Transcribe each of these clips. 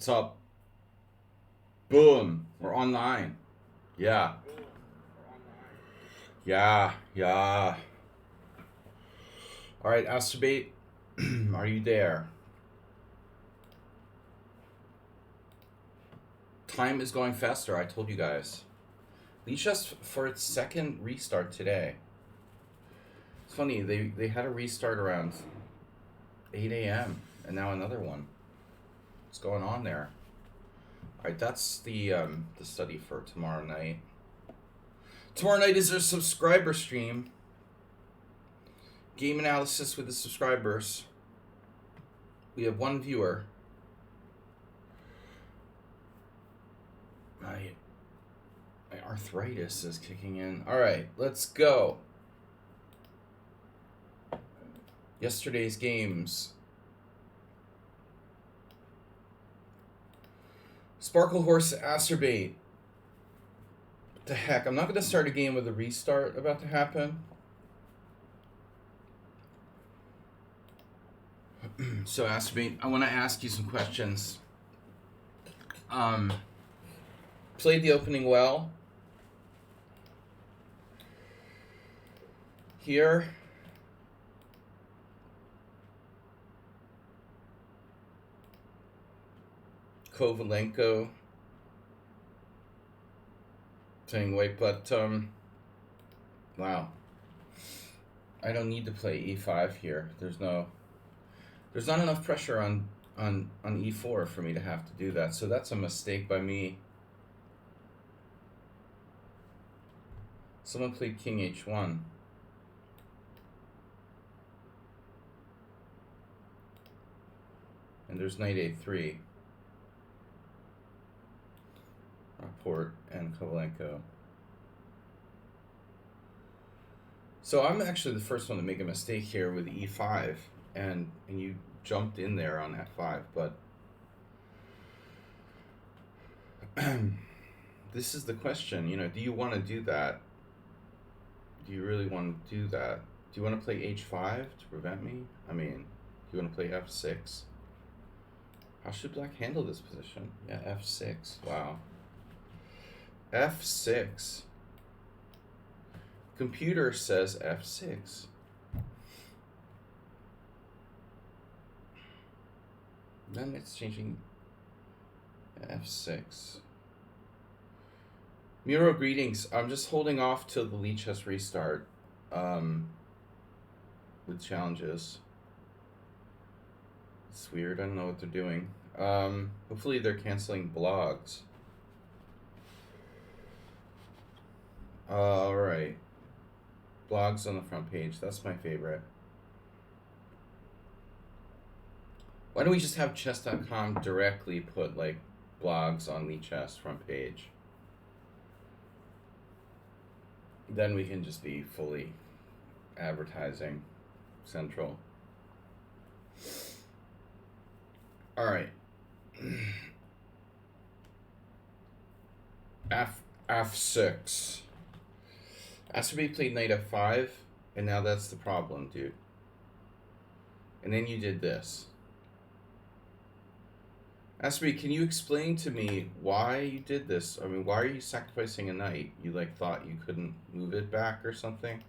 What's up? Boom. We're online. Yeah. Yeah. Yeah. All right, Astrobate. Are you there? Time is going faster. I told you guys. Lichess for its second restart today. It's funny. They had a restart around 8 a.m. and now another one. What's going on there? All right, that's the study for tomorrow night. Tomorrow night is our subscriber stream. Game analysis with the subscribers. We have one viewer. My arthritis is kicking in. All right, let's go. Yesterday's games. Sparkle Horse Acerbate. What the heck? I'm not going to start a game with a restart about to happen. So Acerbate, I want to ask you some questions. Played the opening well. Here. Kovalenko saying white, but wow. I don't need to play e5 here. There's not enough pressure on e4 for me to have to do that. So that's a mistake by me. Someone played king h1. And there's knight a3. Rapport and Kovalenko. So I'm actually the first one to make a mistake here with e5, and you jumped in there on f5, but this is the question, do you want to do that? Do you really want to do that? Do you want to play h5 to prevent me? I mean, do you want to play f6? How should black handle this position? Yeah, f6. Wow. f6. Computer says f6. Then it's changing f6. Miro, greetings. I'm just holding off till the lichess restart with challenges. It's weird. I don't know what they're doing. Hopefully they're canceling blogs. All right. Blogs on the front page. That's my favorite. Why don't we just have chess.com directly put like blogs on lichess front page? Then we can just be fully advertising central. All right. f6. Acerbate played knight f5, and now that's the problem, dude. And then you did this. Acerbate, can you explain to me why you did this? I mean, why are you sacrificing a knight? You thought you couldn't move it back or something?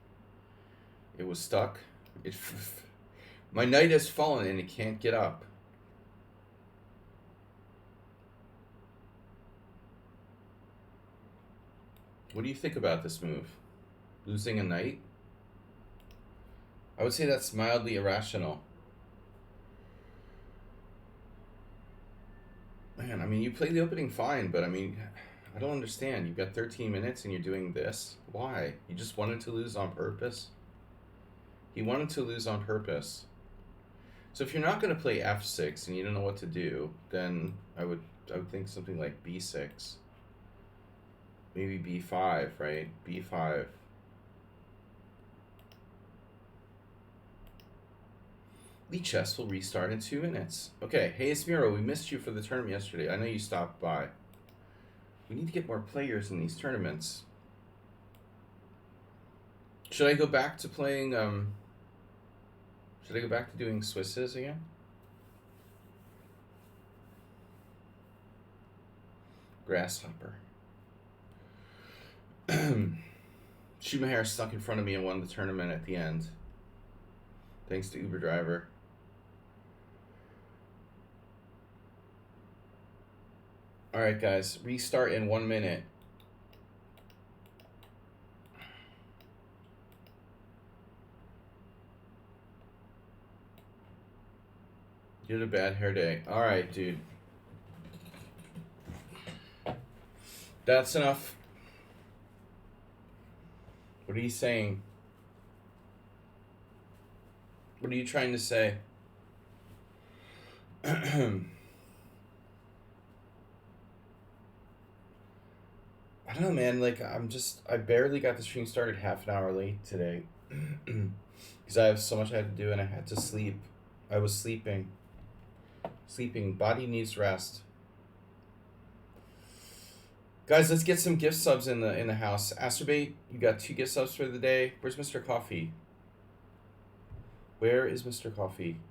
It was stuck? My knight has fallen and it can't get up. What do you think about this move? Losing a knight? I would say that's mildly irrational. Man, I mean, you played the opening fine, but I mean, I don't understand. You've got 13 minutes and you're doing this. Why? You just wanted to lose on purpose? He wanted to lose on purpose. So if you're not going to play f6 and you don't know what to do, then I would think something like b6. Maybe b5, right? b5. Lichess will restart in 2 minutes. Okay, hey Esmiro, we missed you for the tournament yesterday. I know you stopped by. We need to get more players in these tournaments. Should I go back to playing, should I go back to doing Swisses again? Grasshopper. Schumacher snuck in front of me and won the tournament at the end. Thanks to Uber driver. Alright, guys. Restart in 1 minute. You had a bad hair day. Alright, dude. That's enough. What are you saying? What are you trying to say? I don't know, man. Like, I barely got the stream started half an hour late today. Because I have so much I had to do and I had to sleep. I was sleeping. Body needs rest. Guys, let's get some gift subs in the house. Astrobate, you got 2 gift subs for the day. Where's Mr. Coffee? Where is Mr. Coffee?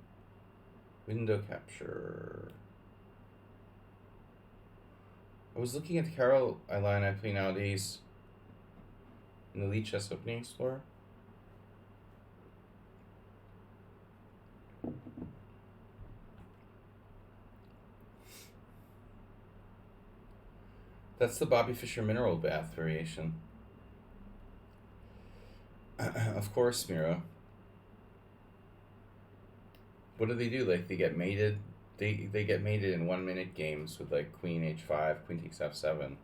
Window capture. I was looking at the Caroline I play nowadays in the lichess opening explorer. That's the Bobby Fischer mineral bath variation. Of course, Miro. What do? Like, they get mated? They get mated in 1 minute games with, like, queen h5, queen takes f7.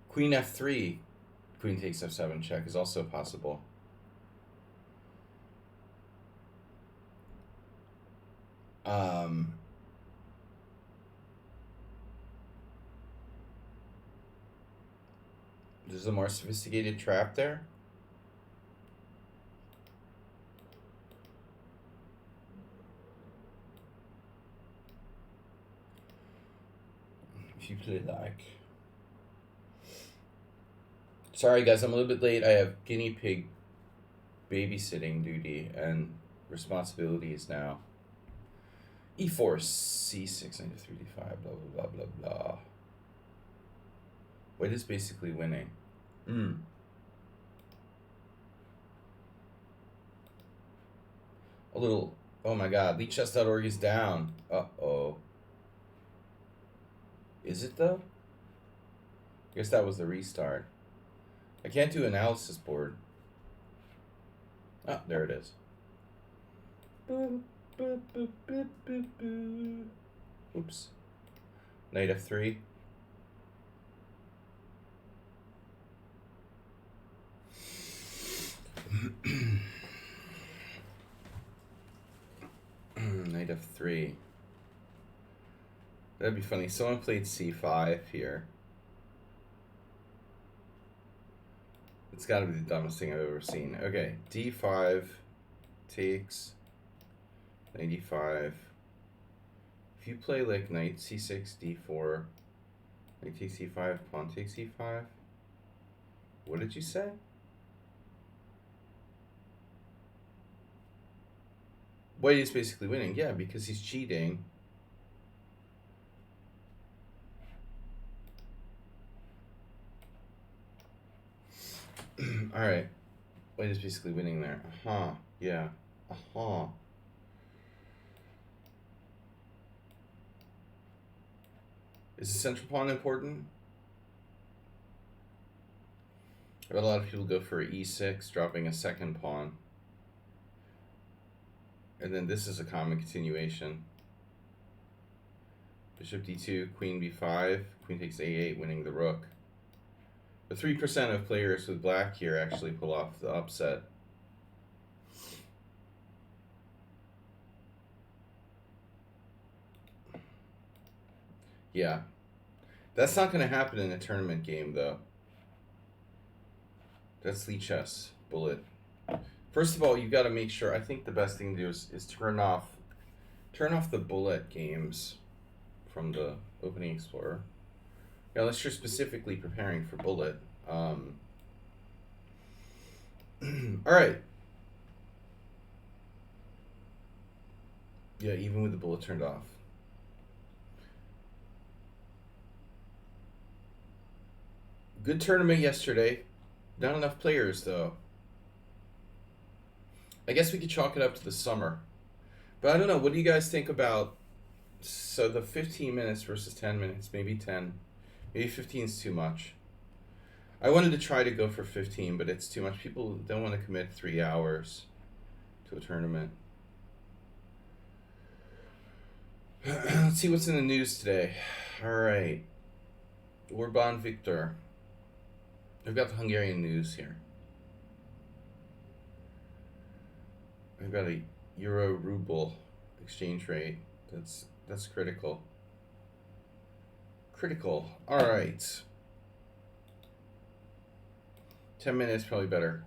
Queen f3, queen takes f7 check is also possible. There's a more sophisticated trap there. If you play like. Sorry guys, I'm a little bit late. I have guinea pig babysitting duty and responsibilities now. E4, C6, knight f3, d5, blah, blah, blah, blah, blah. White is basically winning. A little, oh my god, lichess.org is down. Uh-oh. Is it though? I guess that was the restart. I can't do analysis board. Ah, there it is. Boop, boop, boop, boop, boop, boop. Oops. Knight f3. Knight f3. That'd be funny. Someone played c5 here. It's gotta be the dumbest thing I've ever seen. Okay, d5 takes knight e5. If you play like knight c6, d4, knight takes e5, pawn takes e5. What did you say? White is basically winning, yeah, because he's cheating. Alright. White is basically winning there. Yeah. Is the central pawn important? I bet a lot of people go for e6, dropping a second pawn. And then this is a common continuation. Bishop d2, queen b5, queen takes a8, winning the rook. But 3% of players with black here actually pull off the upset. Yeah. That's not going to happen in a tournament game, though. That's lichess, bullet. First of all, you got to make sure. I think the best thing to do is turn off the bullet games from the opening explorer. Yeah, unless you're specifically preparing for bullet. All right. Yeah, even with the bullet turned off. Good tournament yesterday. Not enough players, though. I guess we could chalk it up to the summer. But I don't know. What do you guys think about the 15 minutes versus 10 minutes? Maybe 10. Maybe 15 is too much. I wanted to try to go for 15, but it's too much. People don't want to commit 3 hours to a tournament. Let's see what's in the news today. All right. Orban Viktor. I've got the Hungarian news here. I've got a euro ruble exchange rate. That's critical. Critical. All right. 10 minutes probably better.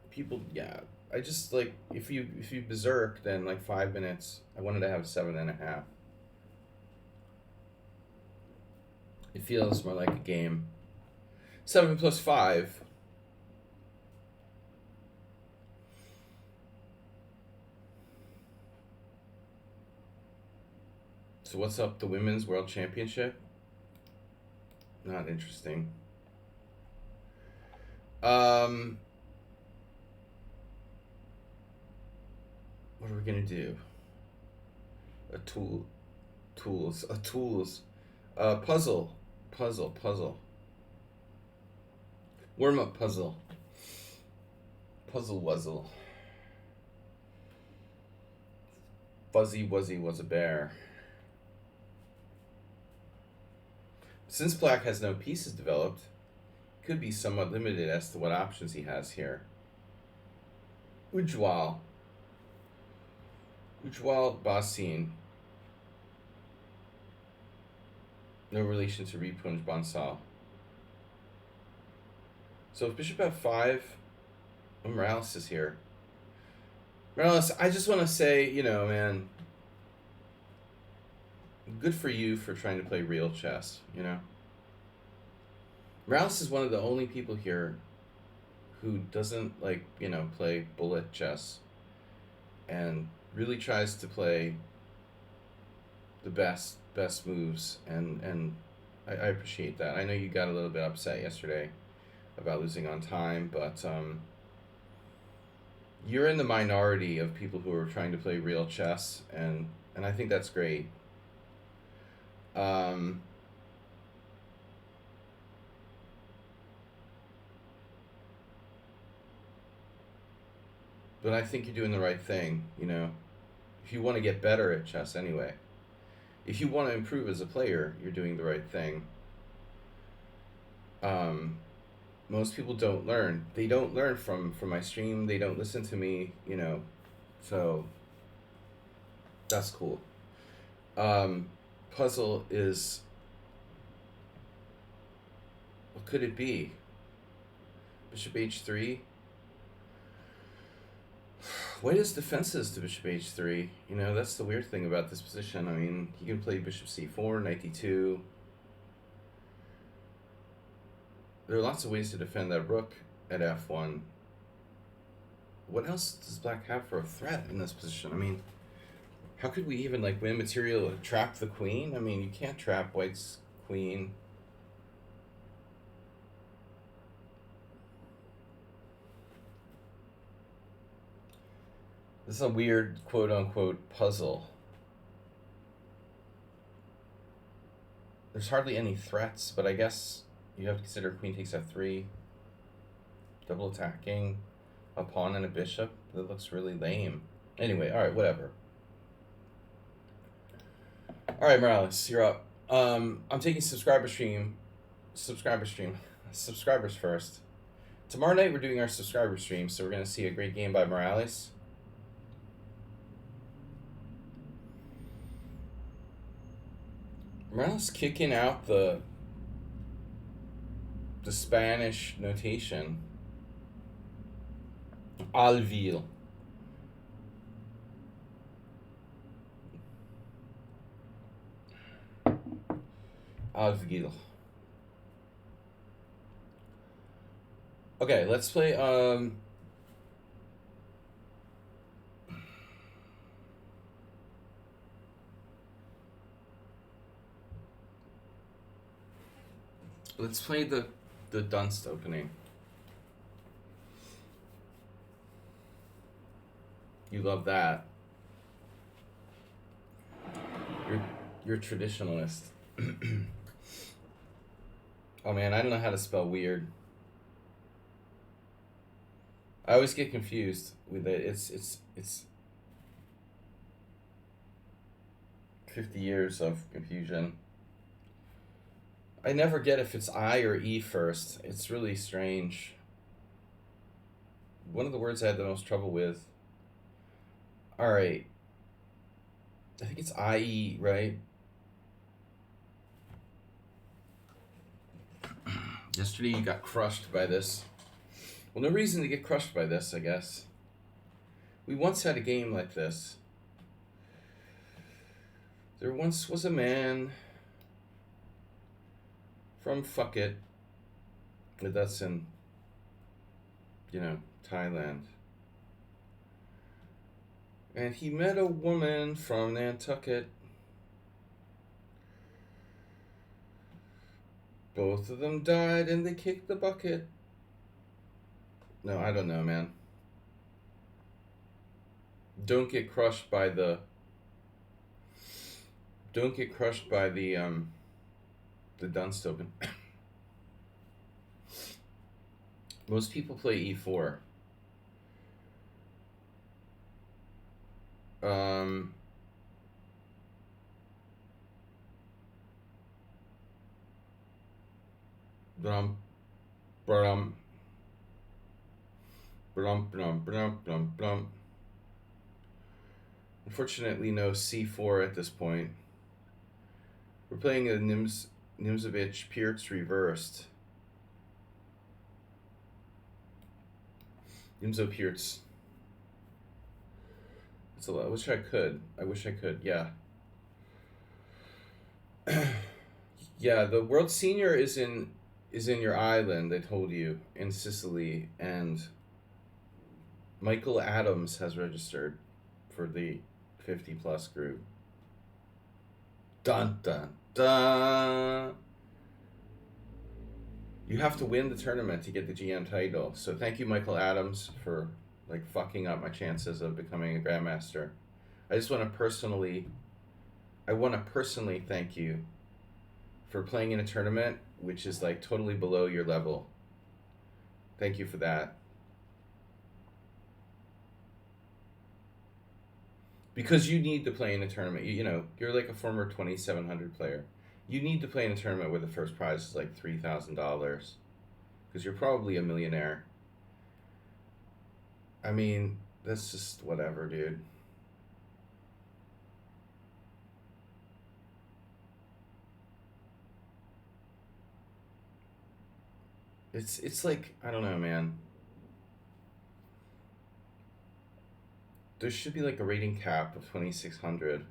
People, yeah. I just like if you berserk, then like 5 minutes. I wanted to have 7.5. It feels more like a game. 7 plus 5. So what's up? The Women's World Championship? Not interesting. What are we gonna do? A tools. Puzzle. Warm up puzzle. Puzzle wuzzle. Fuzzy Wuzzy was a bear. Since black has no pieces developed, could be somewhat limited as to what options he has here. Ujwal Basin. No relation to Ripunj Bansal. So if bishop f5, Morales is here. Morales, I just want to say, man, good for you for trying to play real chess, Morales is one of the only people here who doesn't, play bullet chess and really tries to play the best moves, and I appreciate that. I know you got a little bit upset yesterday about losing on time, but you're in the minority of people who are trying to play real chess, and I think that's great. But I think you're doing the right thing, If you want to get better at chess anyway. If you want to improve as a player, you're doing the right thing. Most people don't learn. They don't learn from my stream. They don't listen to me, So that's cool. Puzzle is... What could it be? Bishop h3? White has defenses to bishop h3. That's the weird thing about this position. I mean, he can play bishop c4, knight d2. There are lots of ways to defend that rook at f1. What else does black have for a threat in this position? I mean, how could we even win material to trap the queen? I mean, you can't trap white's queen. This is a weird quote-unquote puzzle. There's hardly any threats, but I guess you have to consider queen takes f3. Double attacking a pawn and a bishop. That looks really lame. Anyway, alright, whatever. Alright, Morales, you're up. I'm taking subscribers first. Tomorrow night we're doing our subscriber stream, so we're going to see a great game by Morales. Morales kicking out the Spanish notation. Alvil. Alvil. Okay, let's play Let's play the Dunst opening. You love that. You're a traditionalist. Oh man, I don't know how to spell weird. I always get confused with it. It's 50 years of confusion. I never get if it's I or E first. It's really strange. One of the words I had the most trouble with. All right. I think it's IE, right? Yesterday you got crushed by this. Well, no reason to get crushed by this, I guess. We once had a game like this. There once was a man from fuck it, that's in, Thailand. And he met a woman from Nantucket. Both of them died and they kicked the bucket. No, I don't know, man. Don't get crushed by the Dunst Open. Most people play E4. Brum, brum, brum, brum, brum, brum, brum. Unfortunately, no C4 at this point. We're playing a Nimzovich Pierce reversed. Nimzo Pierce. It's a lot. I wish I could. Yeah. Yeah, the World Senior is in your island, I told you, in Sicily, and Michael Adams has registered for the 50 plus group. Dun dun dun. You have to win the tournament to get the GM title. So thank you, Michael Adams, for fucking up my chances of becoming a grandmaster. I want to personally thank you for playing in a tournament which is totally below your level. Thank you for that. Because you need to play in a tournament. You're like a former 2,700 player. You need to play in a tournament where the first prize is $3,000. Because you're probably a millionaire. I mean, that's just whatever, dude. It's I don't know, man. There should be a rating cap of 2,600.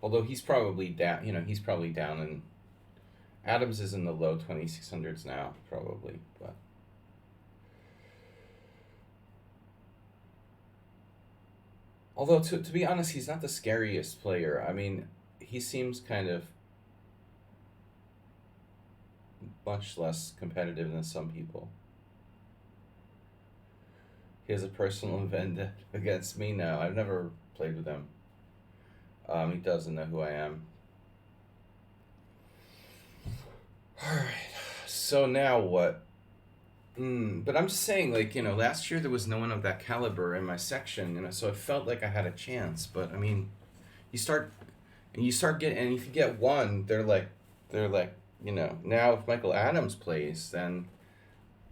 Although he's probably down, he's probably down, and Adams is in the low 2,600s now, probably, but. Although, to be honest, he's not the scariest player. I mean, he seems kind of much less competitive than some people. He has a personal vendetta against me now. I've never played with him. He doesn't know who I am. Alright, so now what? But I'm just saying, last year there was no one of that caliber in my section, so it felt like I had a chance. But I mean, you start getting, and if you get one, they're like, now if Michael Adams plays, then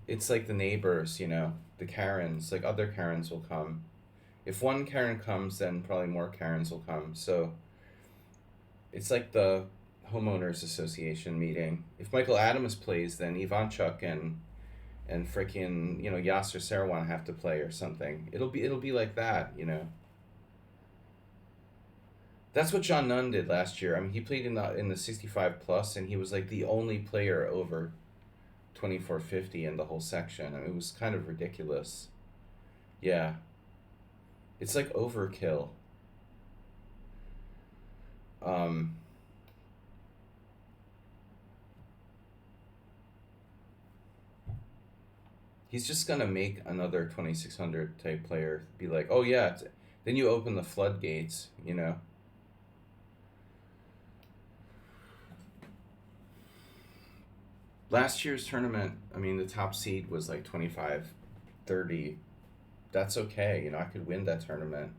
it's the neighbors, the Karens, other Karens will come. If one Karen comes, then probably more Karens will come. So it's like the homeowners association meeting. If Michael Adams plays, then Ivanchuk and freaking Yasser Sarwan have to play or something. It'll be like that, That's what John Nunn did last year. I mean, he played in the 65 plus, and he was the only player over 2450 in the whole section. I mean, it was kind of ridiculous. Yeah, it's like overkill. Um, he's just gonna make another 2600 type player be like, oh yeah, then you open the floodgates, you know. Last year's tournament, I mean, the top seed was like 25-30. That's okay, you know, I could win that tournament.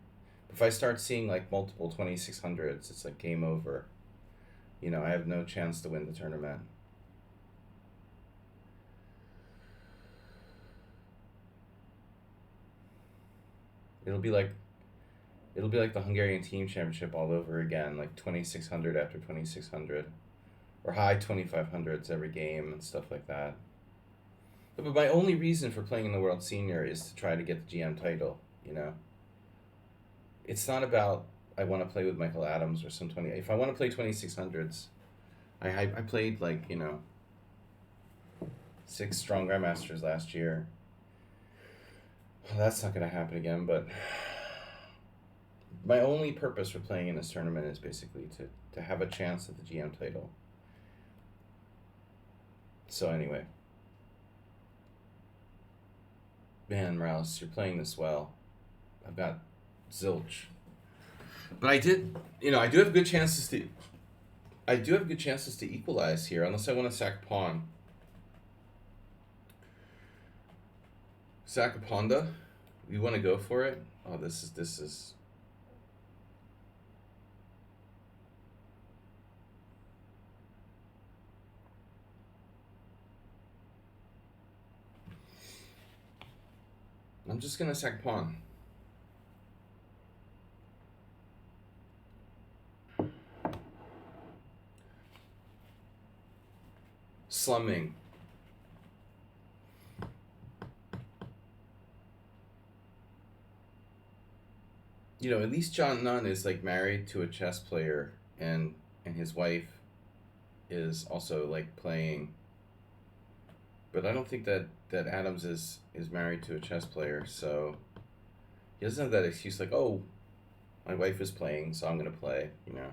If I start seeing like multiple 2600s, it's like game over. You know, I have no chance to win the tournament. It'll be like it'll be like the Hungarian team championship all over again, like 2600 after 2600 or high 2500s every game and stuff like that. But my only reason for playing in the World Senior is to try to get the GM title, you know. It's not about I want to play with Michael Adams or some 20. If I want to play 2600s, I played like, you know, 6 strong grandmasters last year. Well, that's not going to happen again, but my only purpose for playing in this tournament is basically to have a chance at the GM title. So anyway, man, Rouse, you're playing this well. I've got zilch, but I did, you know, I do have good chances to. I do have good chances to equalize here, unless I want to sack pawn. Sack a ponda. You want to go for it? Oh, this is. I'm just gonna sack pawn. Slumming. You know, at least John Nunn is like married to a chess player, and his wife is also like playing. But I don't think that Adams is married to a chess player, so he doesn't have that excuse like, oh, my wife is playing, so I'm gonna play. You know.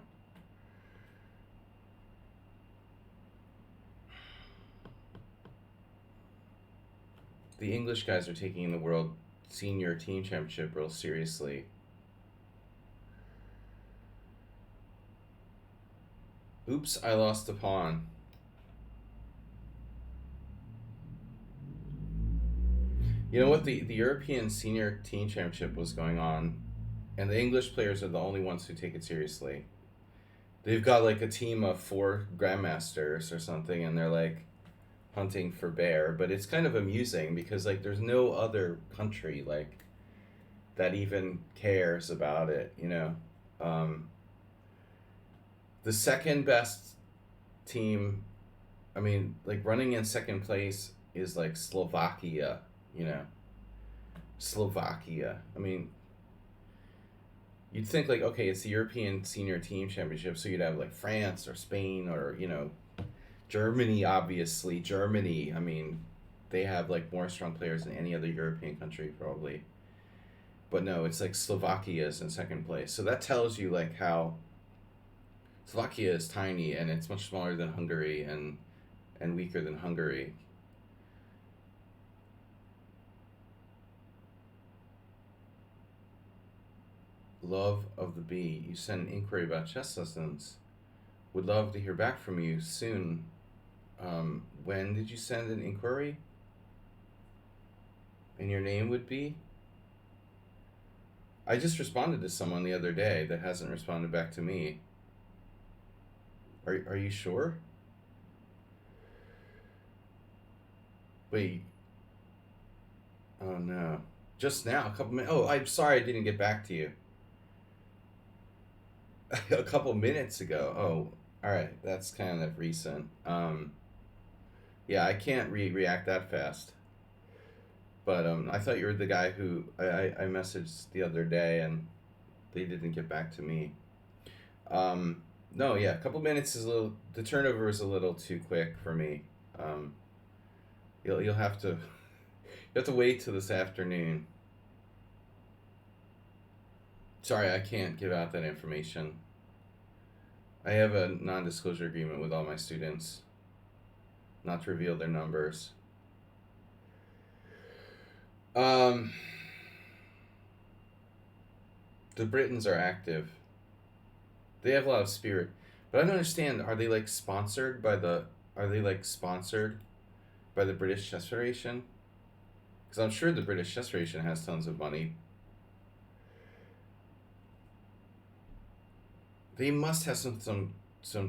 The English guys are taking the World Senior Team Championship real seriously. Oops, I lost a pawn. You know what? The European Senior Team Championship was going on, and the English players are the only ones who take it seriously. They've got like a team of 4 grandmasters or something, and they're like hunting for bear. But it's kind of amusing because like there's no other country like that even cares about it. You know, the second best team. I mean, like running in second place is like Slovakia. You know, Slovakia. I mean, you'd think like, okay, it's the European Senior Team Championship, so you'd have like France or Spain or, you know, Germany. Obviously Germany, I mean, they have like more strong players than any other European country probably, but no, it's like Slovakia is in second place, so that tells you like how Slovakia is tiny and it's much smaller than Hungary and weaker than Hungary. Love of the Bee, you sent an inquiry about chess lessons. Would love to hear back from you soon. When did you send an inquiry? And your name would be? I just responded to someone the other day that hasn't responded back to me. Are you sure? Wait. Oh no. Just now, a couple minutes. Oh, I'm sorry I didn't get back to you. A couple minutes ago. Oh, all right. That's kind of recent. Yeah, I can't react that fast. But I thought you were the guy who I messaged the other day and they didn't get back to me. No, yeah, a couple minutes is a little. The turnover is a little too quick for me. Um, You'll have to wait till this afternoon. Sorry, I can't give out that information. I have a non-disclosure agreement with all my students, not to reveal their numbers. The Britons are active. They have a lot of spirit, but I don't understand. Are they like sponsored by the? Are they like sponsored by the British Chess Federation? Because I'm sure the British Chess Federation has tons of money. They must have some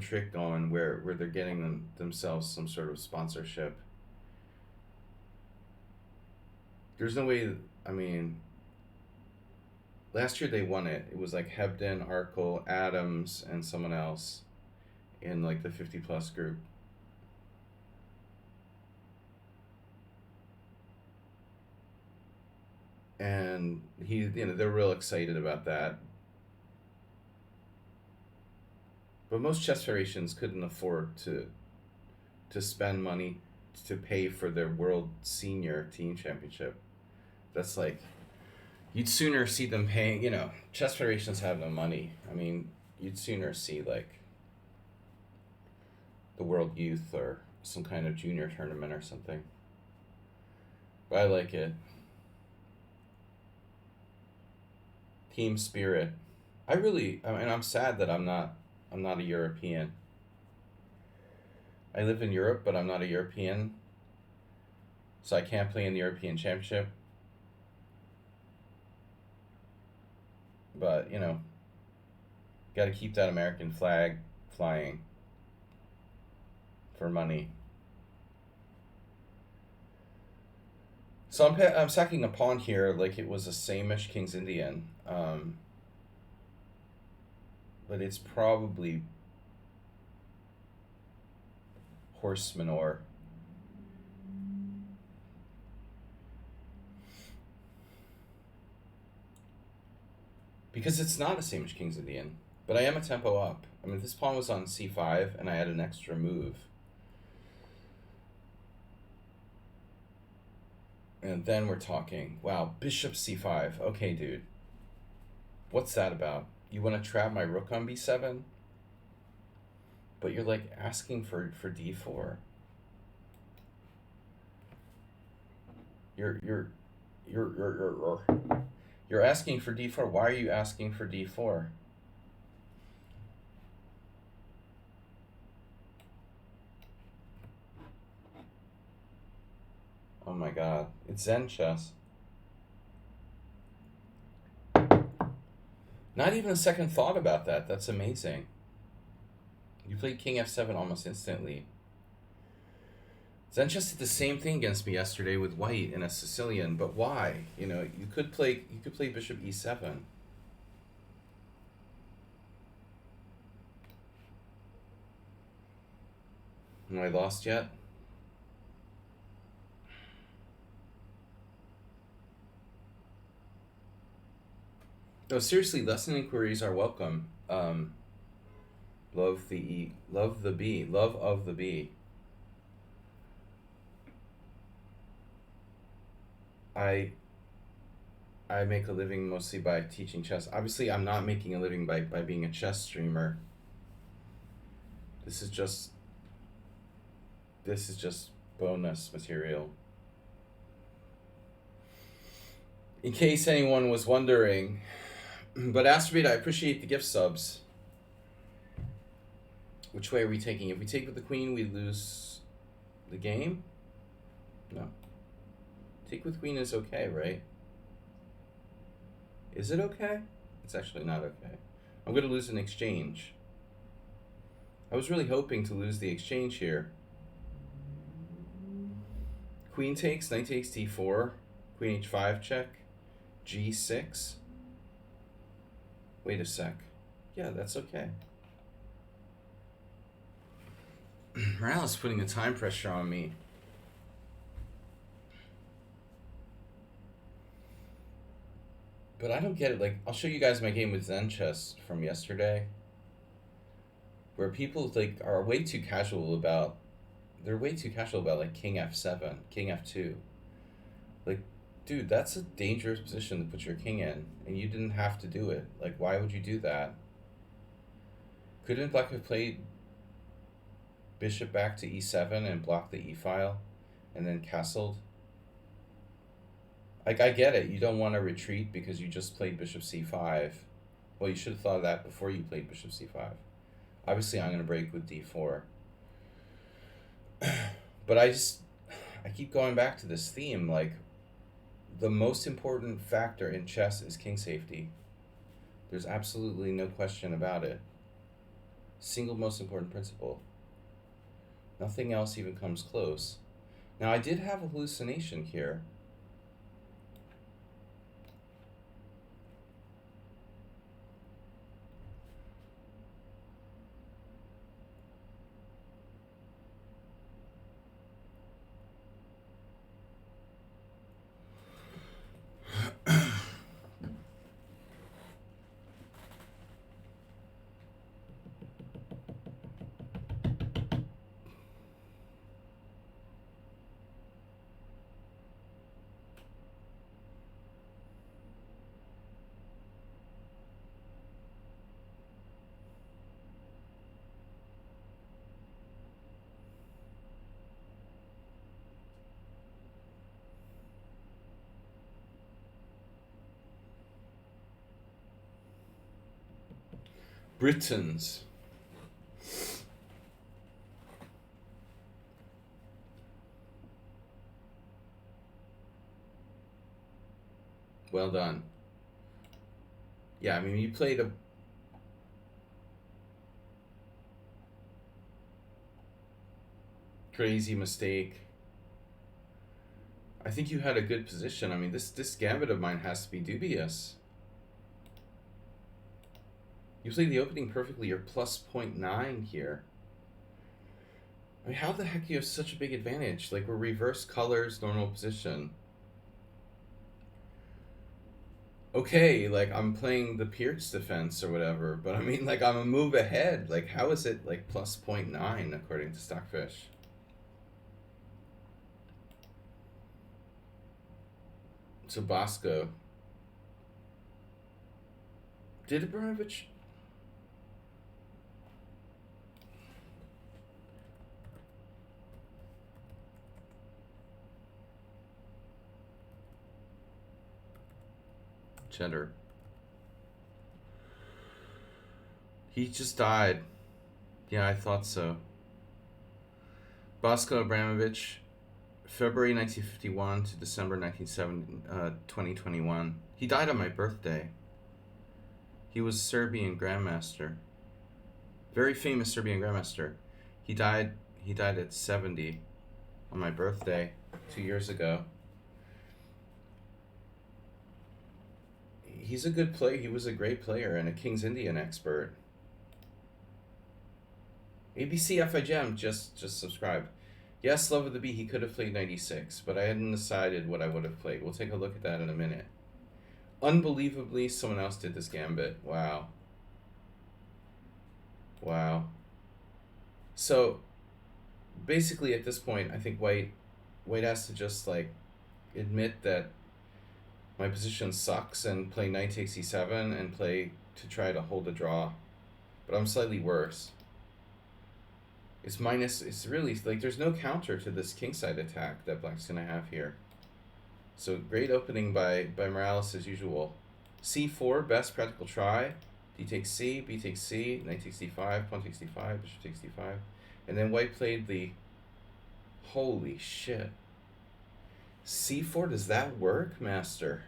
trick going where they're getting themselves some sort of sponsorship. There's no way. I mean, last year they won it. It was like Hebden, Arkle, Adams, and someone else in like the 50 plus group. And they're real excited about that. But most chess federations couldn't afford to spend money to pay for their world senior team championship. That's like, you'd sooner see them paying, chess federations have no money. I mean, you'd sooner see like the World Youth or some kind of junior tournament or something. But I like it. Team spirit. I'm sad that I'm not a European. I live in Europe, but I'm not a European. So I can't play in the European Championship. But, got to keep that American flag flying for money. So I'm sacking a pawn here like it was a same-ish King's Indian. But it's probably horse manure. Because it's not a same-ish King's Indian. But I am a tempo up. I mean, this pawn was on c5, and I had an extra move. And then we're talking, wow, bishop c5. Okay, dude. What's that about? You want to trap my rook on b7? But you're like asking for d4. You're asking for d4. Why are you asking for d4? Oh my god, it's Zen chess. Not even a second thought about that. That's amazing. You played king f7 almost instantly. Zen chess did the same thing against me yesterday with white in a Sicilian, but why? You could play bishop e7. Am I lost yet? No, seriously, lesson inquiries are welcome. Love of the bee. I make a living mostly by teaching chess. Obviously, I'm not making a living by being a chess streamer. This is just bonus material. In case anyone was wondering. But Astrobate, I appreciate the gift subs. Which way are we taking? If we take with the queen, we lose the game? No. Take with queen is okay, right? Is it okay? It's actually not okay. I'm going to lose an exchange. I was really hoping to lose the exchange here. Queen takes, knight takes d4, queen h5 check, g6. Wait a sec. Yeah, that's okay. Morales putting the time pressure on me. But I don't get it. Like, I'll show you guys my game with Zen chess from yesterday, where people like are way too casual about they're way too casual about like king f7, king f2. Like, dude, that's a dangerous position to put your king in, and you didn't have to do it. Like, why would you do that? Couldn't black have played bishop back to e7 and blocked the e file, and then castled? Like, I get it. You don't want to retreat because you just played bishop c5. Well, you should have thought of that before you played bishop c5. Obviously, I'm going to break with d4. But I keep going back to this theme. Like, the most important factor in chess is king safety. There's absolutely no question about it. Single most important principle. Nothing else even comes close. Now, I did have a hallucination here. Britons. Well done. Yeah, I mean, you played a crazy mistake. I think you had a good position. I mean, this gambit of mine has to be dubious. You played the opening perfectly. You're plus 0.9 here. I mean, how the heck do you have such a big advantage? Like, we're reverse colors, normal position. Okay, like, I'm playing the Pierce defense or whatever, but I mean, like, I'm a move ahead. Like, how is it, like, plus 0.9 according to Stockfish? So, Bosco. Did Abramovich... Cheddar. He just died. Yeah, I thought so. Bosco Abramovich, February 1951 to December 2021. He died on my birthday. He was a Serbian grandmaster. Very famous Serbian grandmaster. He died at 70 on my birthday 2 years ago. He's a good player. He was a great player and a King's Indian expert. ABC FIGM, just subscribe. Yes, Love of the Bee, he could have played 96, but I hadn't decided what I would have played. We'll take a look at that in a minute. Unbelievably, someone else did this gambit. Wow. Wow. So, basically at this point, I think White has to just, like, admit that my position sucks and play knight takes e7 and play to try to hold a draw. But I'm slightly worse. It's really, like, there's no counter to this kingside attack that black's going to have here. So great opening by Morales as usual. c4, best practical try. D takes c, b takes c, knight takes d5, pawn takes d5, bishop takes d5. And then White played the... Holy shit. c4, does that work, master?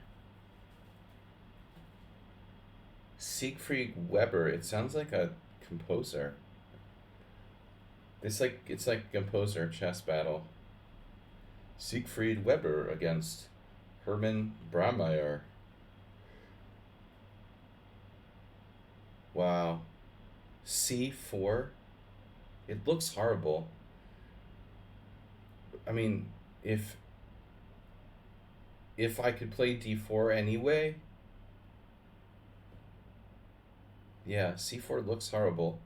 Siegfried Weber, it sounds like a composer. It's like composer chess battle. Siegfried Weber against Hermann Brahmeyer. Wow. c4. It looks horrible. I mean, if I could play d4 anyway, yeah, c4 looks horrible.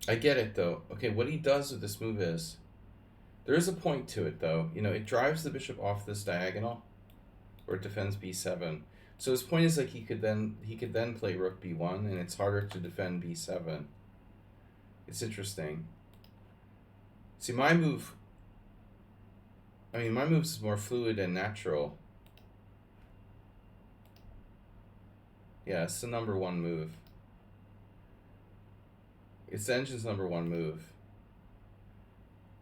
I get it though. Okay, what he does with this move is there is a point to it though. You know, it drives the bishop off this diagonal, or it defends b7. So his point is like he could then play rook b1, and it's harder to defend b7. It's interesting. See, my move. I mean, my move is more fluid and natural. Yeah, it's the number one move. It's the engine's number one move.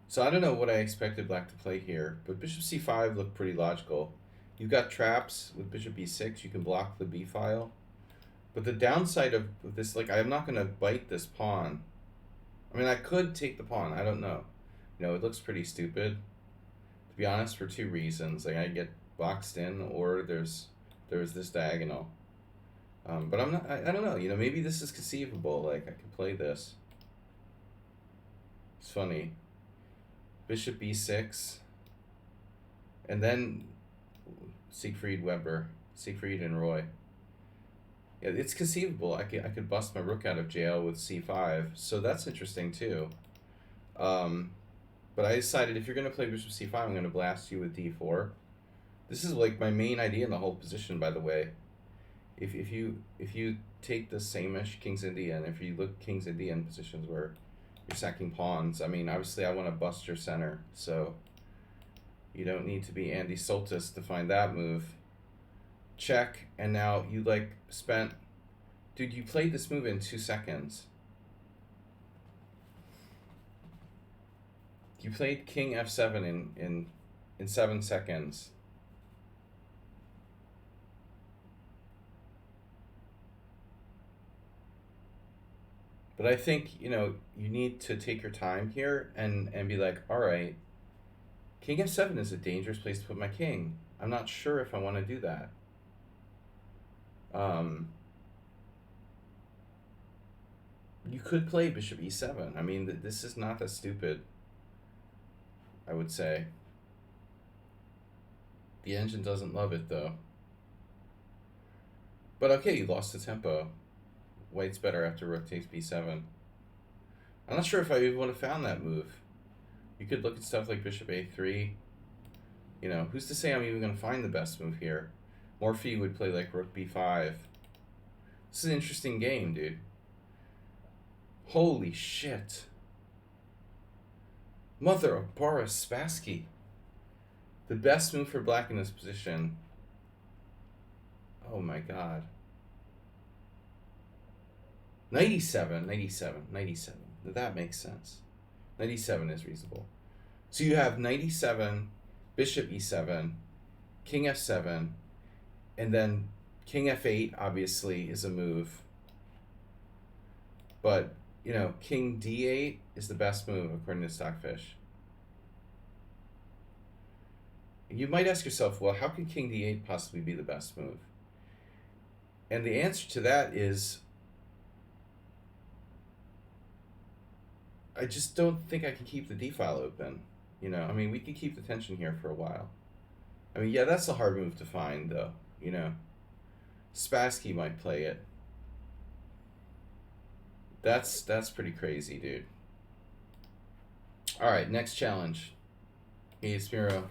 So I don't know what I expected black to play here, but bishop c5 looked pretty logical. You've got traps with bishop b6. You can block the b file. But the downside of this, like, I'm not going to bite this pawn. I mean, I could take the pawn. I don't know. You know, it looks pretty stupid, to be honest, for two reasons. Like, I get boxed in, or there's this diagonal. But I'm not. I don't know. You know, maybe this is conceivable. Like, I could play this. It's funny. Bishop b6, and then Siegfried and Roy. Yeah, it's conceivable. I could bust my rook out of jail with c5, so that's interesting too. But I decided if you're gonna play bishop c5, I'm gonna blast you with d4. This is like my main idea in the whole position, by the way. If you take the same-ish King's Indian, if you look King's Indian positions where you're sacking pawns, I mean, obviously I want to bust your center, so you don't need to be Andy Soltis to find that move. Check, and now you like spent, dude, you played this move in 2 seconds. You played King f7 in 7 seconds. But I think, you know, you need to take your time here and be like, all right, King f7 is a dangerous place to put my king. I'm not sure if I want to do that. You could play bishop e7. I mean, this is not that stupid, I would say. The engine doesn't love it, though. But okay, you lost the tempo. White's better after rook takes b7. I'm not sure if I even would have found that move. You could look at stuff like bishop a3. You know, who's to say I'm even going to find the best move here? Morphy would play like rook b5. This is an interesting game, dude. Holy shit. Mother of Boris Spassky. The best move for black in this position. Oh my god. 97. That makes sense. 97 is reasonable. So you have 97, bishop e7, king f7, and then king f8 obviously is a move. But, you know, king d8 is the best move according to Stockfish. You might ask yourself, well, how can king d8 possibly be the best move? And the answer to that is, I just don't think I can keep the d file open. You know, I mean, we could keep the tension here for a while. I mean, yeah, that's a hard move to find, though. You know, Spassky might play it. That's pretty crazy, dude. All right, next challenge. Hey, it's Miro.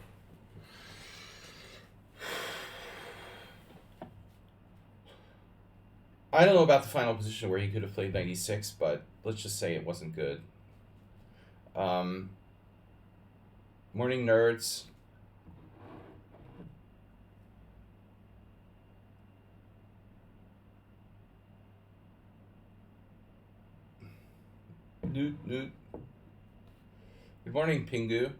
I don't know about the final position where he could have played 96, but let's just say it wasn't good. Morning, nerds. Good morning, Pingu.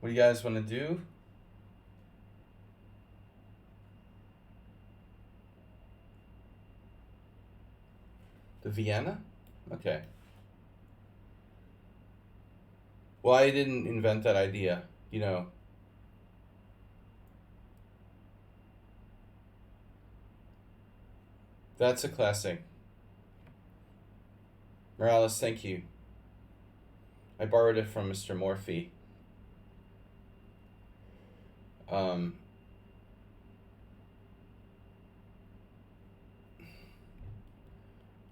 What do you guys want to do? The Vienna? Okay. Well, I didn't invent that idea, you know. That's a classic. Morales, thank you. I borrowed it from Mr. Morphy.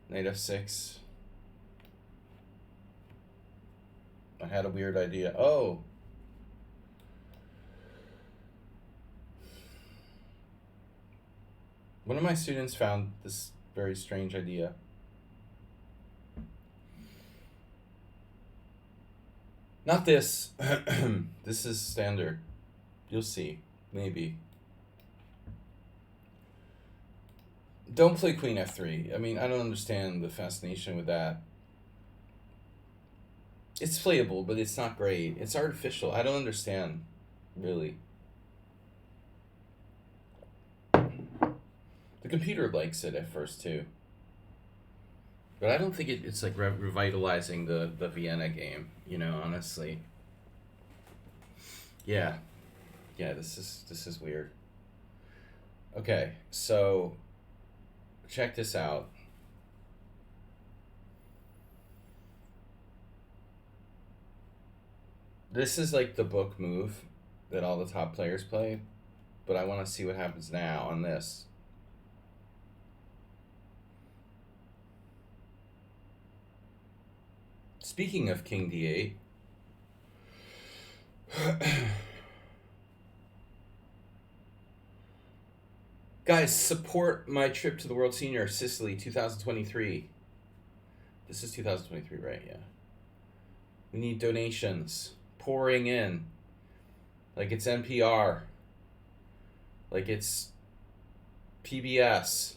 Knight f6. I had a weird idea. Oh! One of my students found this very strange idea. Not this. This is standard. You'll see. Maybe. Don't play queen f3. I mean, I don't understand the fascination with that. It's playable, but it's not great. It's artificial. I don't understand, really. The computer likes it at first, too. But I don't think it's like revitalizing the Vienna game, you know, honestly. Yeah. Yeah, this is weird. Okay, so check this out. This is like the book move that all the top players play, but I want to see what happens now on this. Speaking of king d8, guys, support my trip to the World Senior Sicily 2023. This is 2023, right? Yeah. We need donations pouring in. Like it's NPR. Like it's PBS.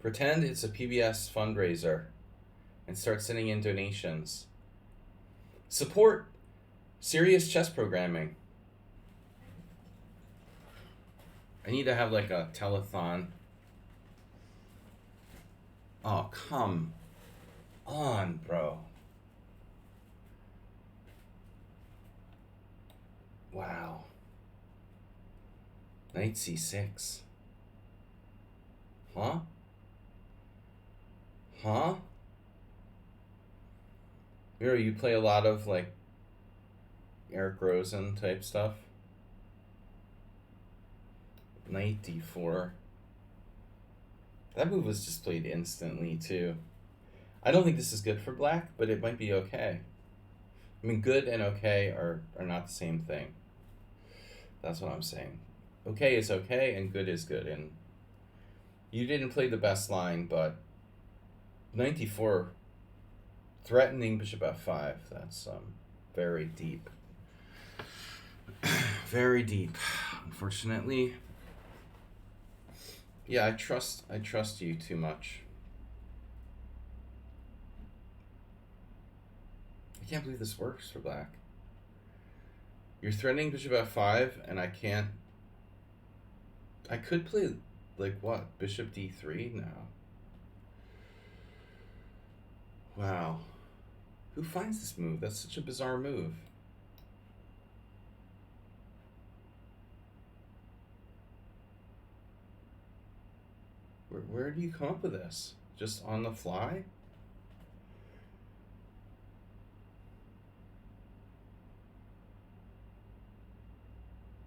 Pretend it's a PBS fundraiser and start sending in donations. Support serious chess programming. I need to have like a telethon. Oh, come on, bro. Wow. Knight c6. Huh? Huh? Miro, you play a lot of like Eric Rosen type stuff? Knight d4. That move was just played instantly too. I don't think this is good for black, but it might be okay. I mean, good and okay are not the same thing. That's what I'm saying. Okay is okay and good is good. And you didn't play the best line, but knight d4, threatening bishop f5. That's very deep. Very deep, unfortunately. Yeah, I trust you too much. I can't believe this works for black. You're threatening bishop f5, and I can't. I could play, like, what? Bishop d3 now. Wow. Who finds this move? That's such a bizarre move. Where do you come up with this? Just on the fly?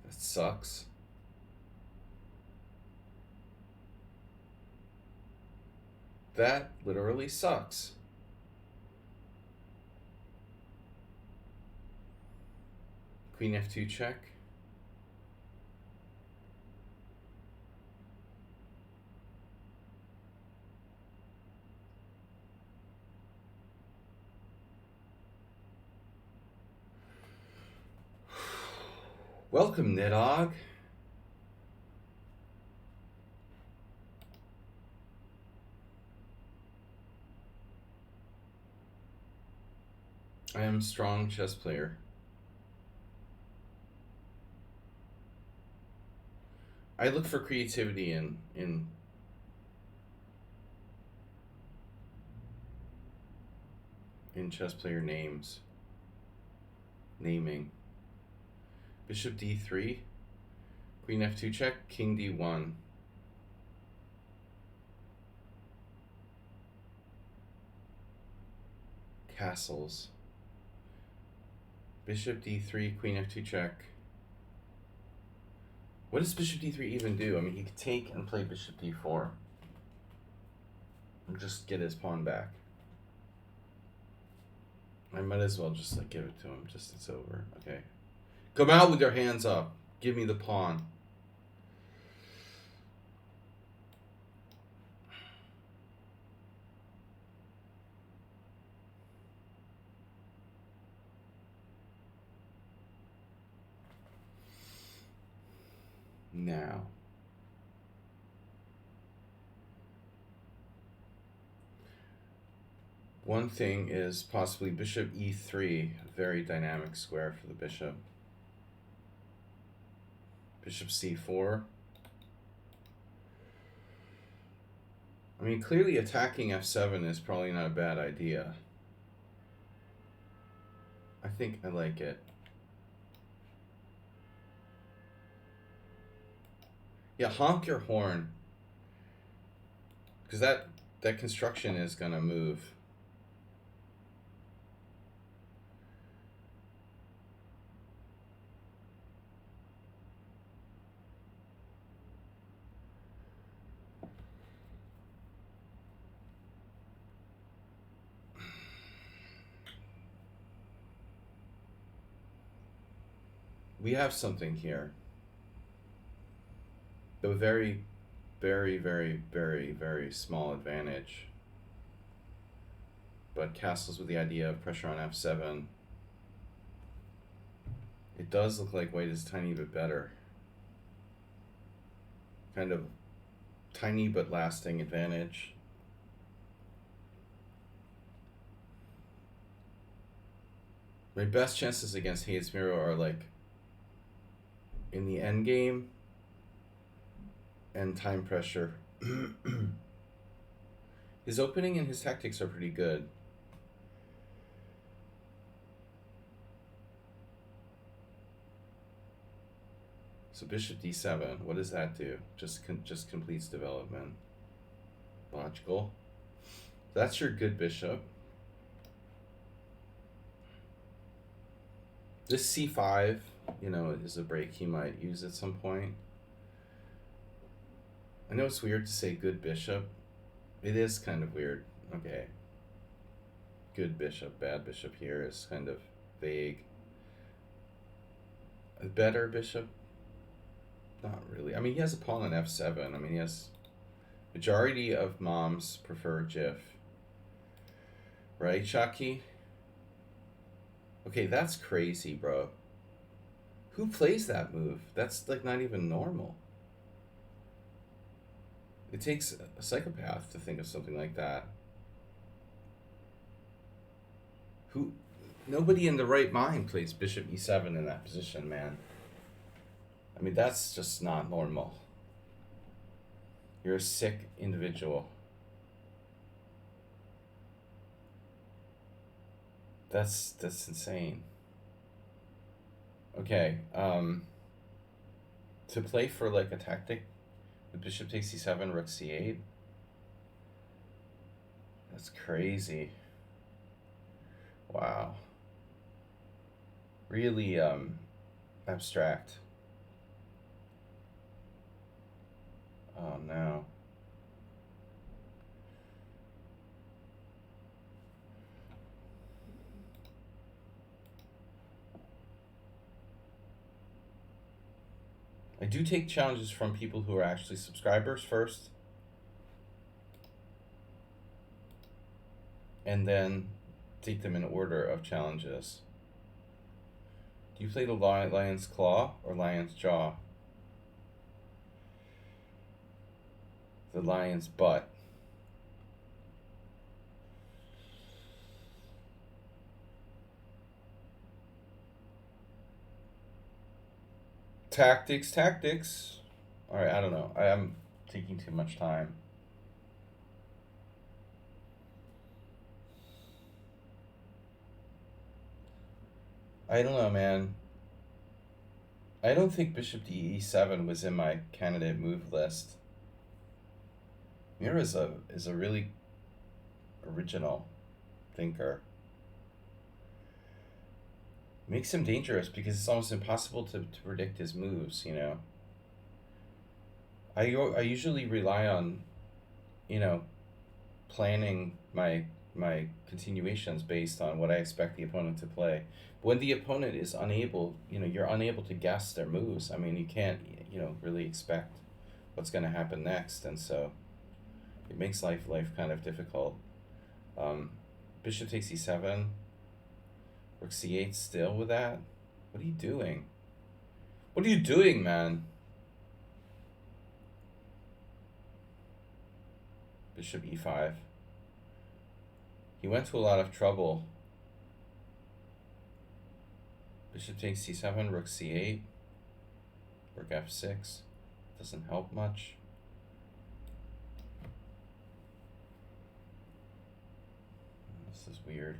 That sucks. That literally sucks. Queen f2 check. Welcome, Nidog. I am a strong chess player. I look for creativity in chess player names. Naming. Bishop d3. Queen f2 check. King d1. Castles. Bishop d3, queen f2 check. What does bishop d3 even do? I mean, he could take and play bishop d4. And just get his pawn back. I might as well just like give it to him. Just it's over. Okay. Come out with your hands up. Give me the pawn. Now. One thing is possibly bishop e3, a very dynamic square for the bishop. Bishop c4. I mean, clearly attacking f7 is probably not a bad idea. I think I like it. Yeah, honk your horn. Because that construction is going to move. We have something here. A very, very, very, very, very small advantage. But castles with the idea of pressure on f7. It does look like white is a tiny bit better. Kind of tiny but lasting advantage. My best chances against Hayes Miro are like in the end game and time pressure. His opening and his tactics are pretty good. So bishop d7, what does that do? Just completes development. Logical. That's your good bishop. This c5, you know, is a break he might use at some point. I know it's weird to say good bishop. It is kind of weird. Okay. Good bishop, bad bishop here is kind of vague. A better bishop? Not really. I mean, he has a pawn on f7. I mean, he has... Majority of moms prefer GIF. Right, Shaki? Okay, that's crazy, bro. Who plays that move? That's like not even normal. It takes a psychopath to think of something like that. Who? Nobody in the right mind plays bishop e7 in that position, man. I mean, that's just not normal. You're a sick individual. That's insane. Okay, to play for like a tactic, the bishop takes c7, rook c8. That's crazy. Wow. Really abstract. Oh no. I do take challenges from people who are actually subscribers first. And then take them in order of challenges. Do you play the lion's claw or lion's jaw? The lion's butt. Tactics. All right, I don't know. I'm taking too much time. I don't know, man. I don't think bishop to e7 was in my candidate move list. Mira is a really original thinker. Makes him dangerous because it's almost impossible to predict his moves, you know. I usually rely on, you know, planning my continuations based on what I expect the opponent to play. But when the opponent is unable, you know, you're unable to guess their moves. I mean, you can't, you know, really expect what's going to happen next, and so it makes life kind of difficult. Um, Bishop takes e7, rook c8 still with that. What are you doing? What are you doing, man? Bishop e5. He went to a lot of trouble. Bishop takes c7, rook c8, rook f6. Doesn't help much. This is weird.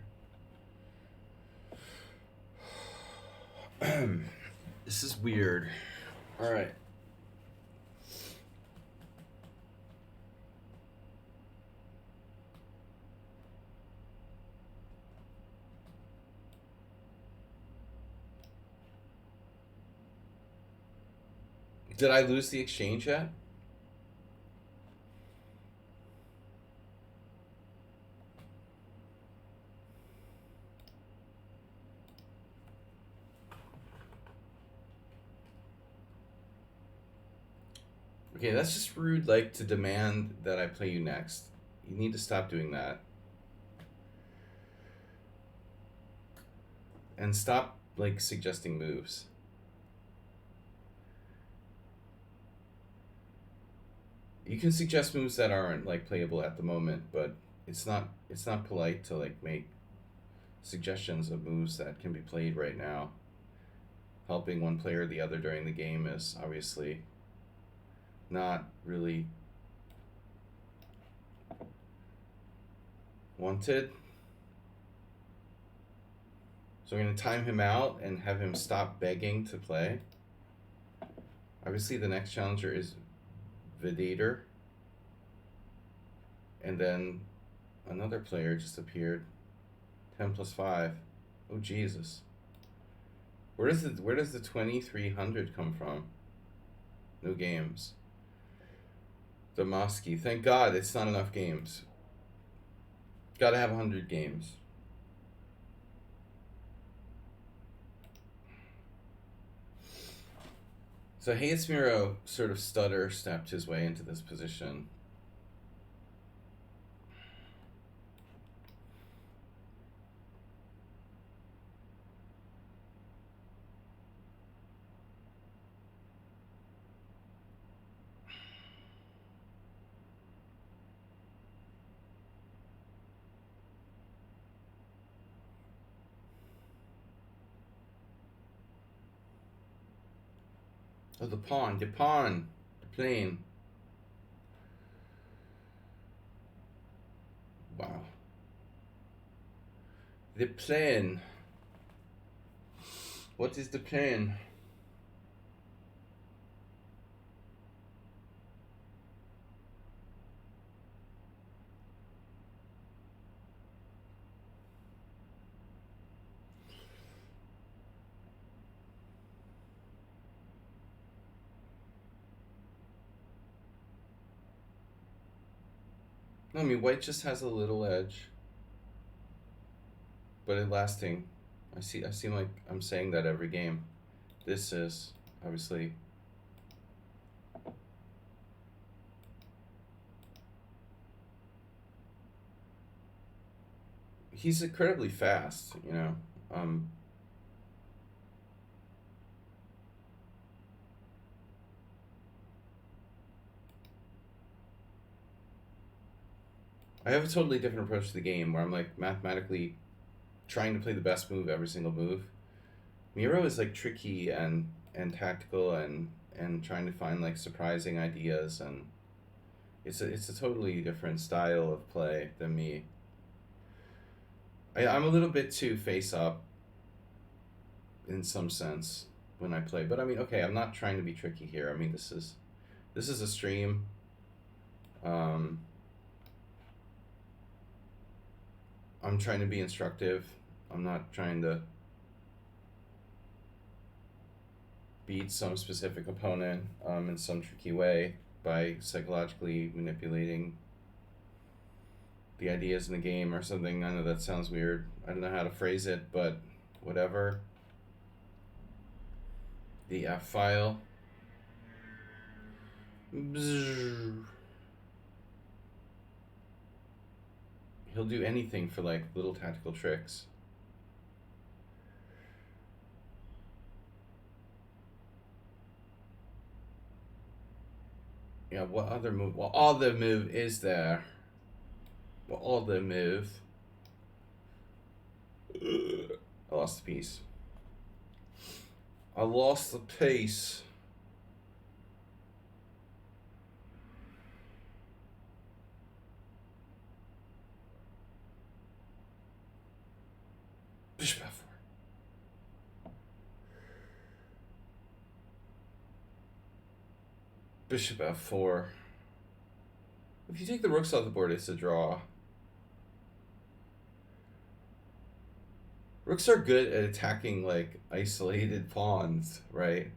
This is weird. All right. Did I lose the exchange yet? Okay, that's just rude, like, to demand that I play you next. You need to stop doing that. And stop, like, suggesting moves. You can suggest moves that aren't, like, playable at the moment, but it's not polite to, like, make suggestions of moves that can be played right now. Helping one player or the other during the game is obviously not really wanted. So I'm going to time him out and have him stop begging to play. Obviously, the next challenger is Vidator. And then another player just appeared. 10 plus 5. Oh, Jesus. Where does the 2300 come from? No games. Damaski. Thank God it's not enough games. Gotta have 100 games. So Hayesmiro sort of stutter stepped his way into this position. Oh, the pawn, the plane. Wow. The plane. What is the plane? No, I mean, white just has a little edge, but it lasting. I seem like I'm saying that every game. This is obviously he's incredibly fast, you know. I have a totally different approach to the game where I'm like mathematically trying to play the best move every single move. Miro is like tricky and tactical and trying to find like surprising ideas, and it's a totally different style of play than me. I'm a little bit too face up in some sense when I play, but I mean, okay, I'm not trying to be tricky here. I mean, this is a stream. I'm trying to be instructive. I'm not trying to beat some specific opponent in some tricky way by psychologically manipulating the ideas in the game or something. I know that sounds weird. I don't know how to phrase it, but whatever. The F file. Bzzz. He'll do anything for like little tactical tricks. Yeah, what other move? What other move is there? What other move? I lost the piece. I lost the piece. Bishop F4. Bishop F4. If you take the rooks off the board, it's a draw. Rooks are good at attacking like isolated pawns, right?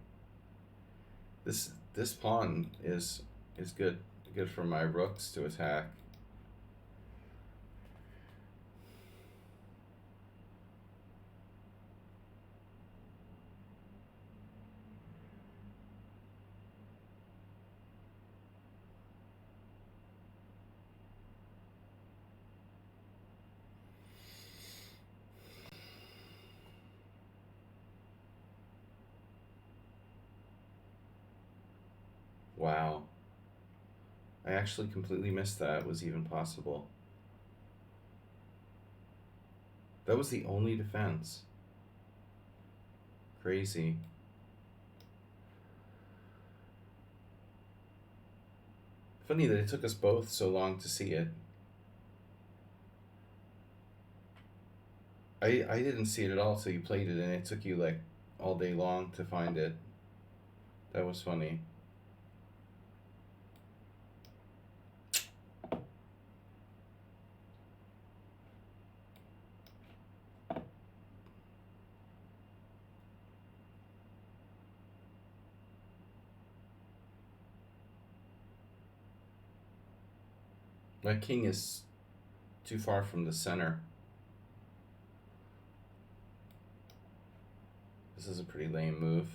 This pawn is good for my rooks to attack. Wow. I actually completely missed that was even possible. That was the only defense. Crazy. Funny that it took us both so long to see it. I didn't see it at all till you played it, and it took you like all day long to find it. That was funny. My king is too far from the center. This is a pretty lame move.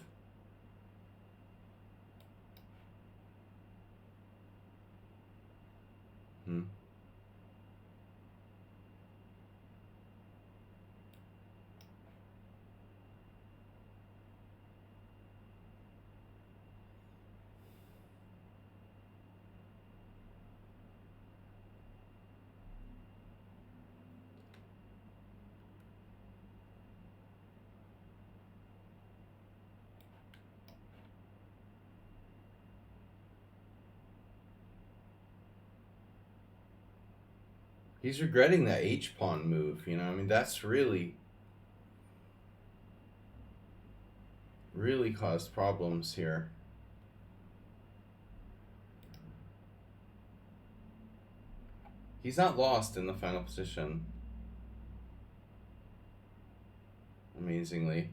He's regretting that H-pawn move, you know? I mean, that's really caused problems here. He's not lost in the final position. Amazingly.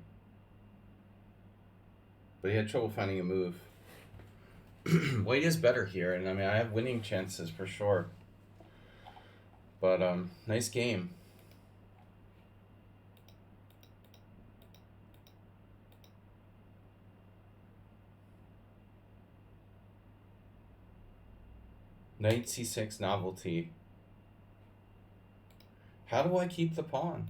But he had trouble finding a move. White is better here, and I mean, I have winning chances for sure. But, nice game. Knight c6 novelty. How do I keep the pawn?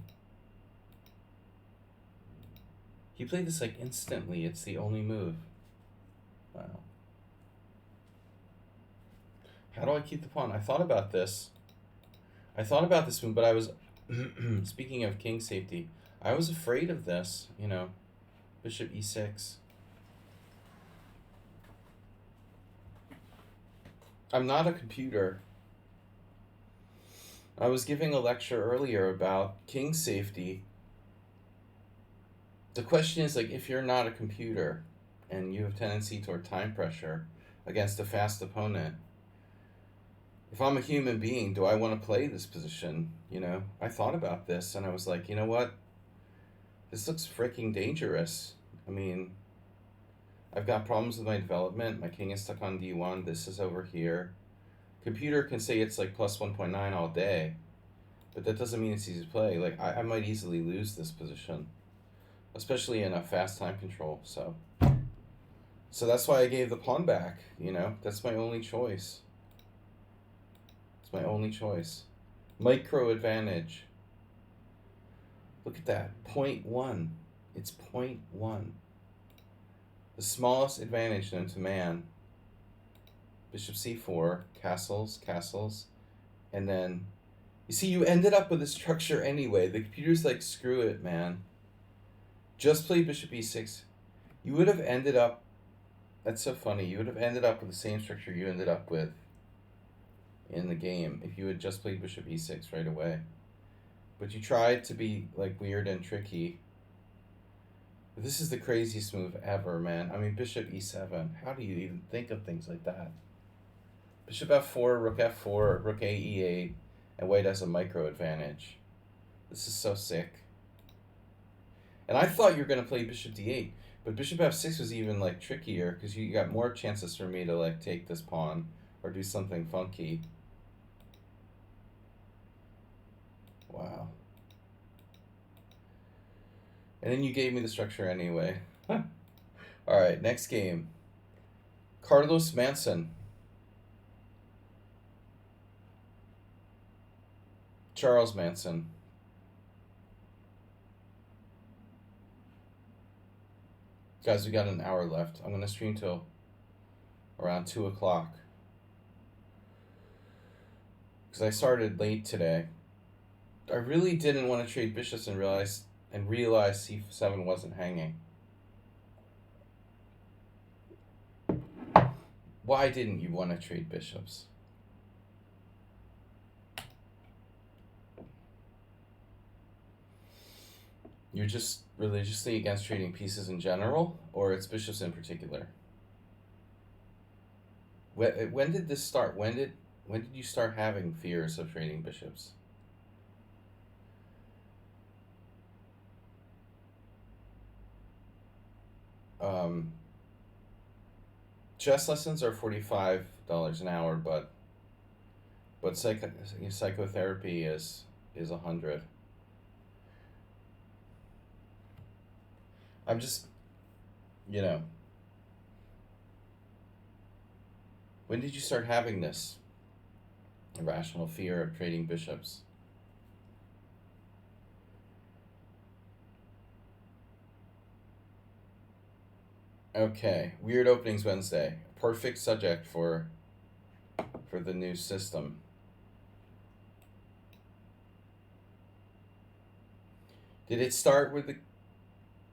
He played this like instantly. It's the only move. Wow. How do I keep the pawn? I thought about this. Move, but I was, speaking of king safety, I was afraid of this, you know, bishop e6. I'm not a computer. I was giving a lecture earlier about king safety. The question is, like, if you're not a computer and you have tendency toward time pressure against a fast opponent, if I'm a human being, do I want to play this position? You know, I thought about this and I was like, you know what? This looks freaking dangerous. I mean, I've got problems with my development. My king is stuck on d1. This is over here. Computer can say it's like plus 1.9 all day, but that doesn't mean it's easy to play. Like, I might easily lose this position, especially in a fast time control. So that's why I gave the pawn back, you know? That's my only choice. It's my only choice. Micro advantage. Look at that. 0.1. It's 0.1. The smallest advantage known to man. Bishop c4, castles, castles, and then... You see, you ended up with a structure anyway. The computer's like, screw it, man. Just play bishop e6. You would have ended up... That's so funny. You would have ended up with the same structure you ended up with in the game if you had just played bishop e6 right away. But you tried to be like weird and tricky. But this is the craziest move ever, man. I mean, bishop e7. How do you even think of things like that? Bishop f4, rook f4, rook a e8, and white has a micro advantage. This is so sick. And I thought you were going to play bishop d8. But bishop f6 was even like trickier because you got more chances for me to like take this pawn or do something funky. Wow. And then you gave me the structure anyway. Alright, next game. Carlos Manson. Charles Manson. Guys, we got an hour left. I'm going to stream till around 2 o'clock. Because I started late today. I really didn't want to trade bishops and realize c7 wasn't hanging. Why didn't you want to trade bishops? You're just religiously against trading pieces in general, or it's bishops in particular? When did this start? When did you start having fears of trading bishops? Chess lessons are $45 an hour, but psychotherapy is $100. I'm just, you know, when did you start having this irrational fear of trading bishops? Okay, Weird Openings Wednesday. Perfect subject for the new system. Did it start with the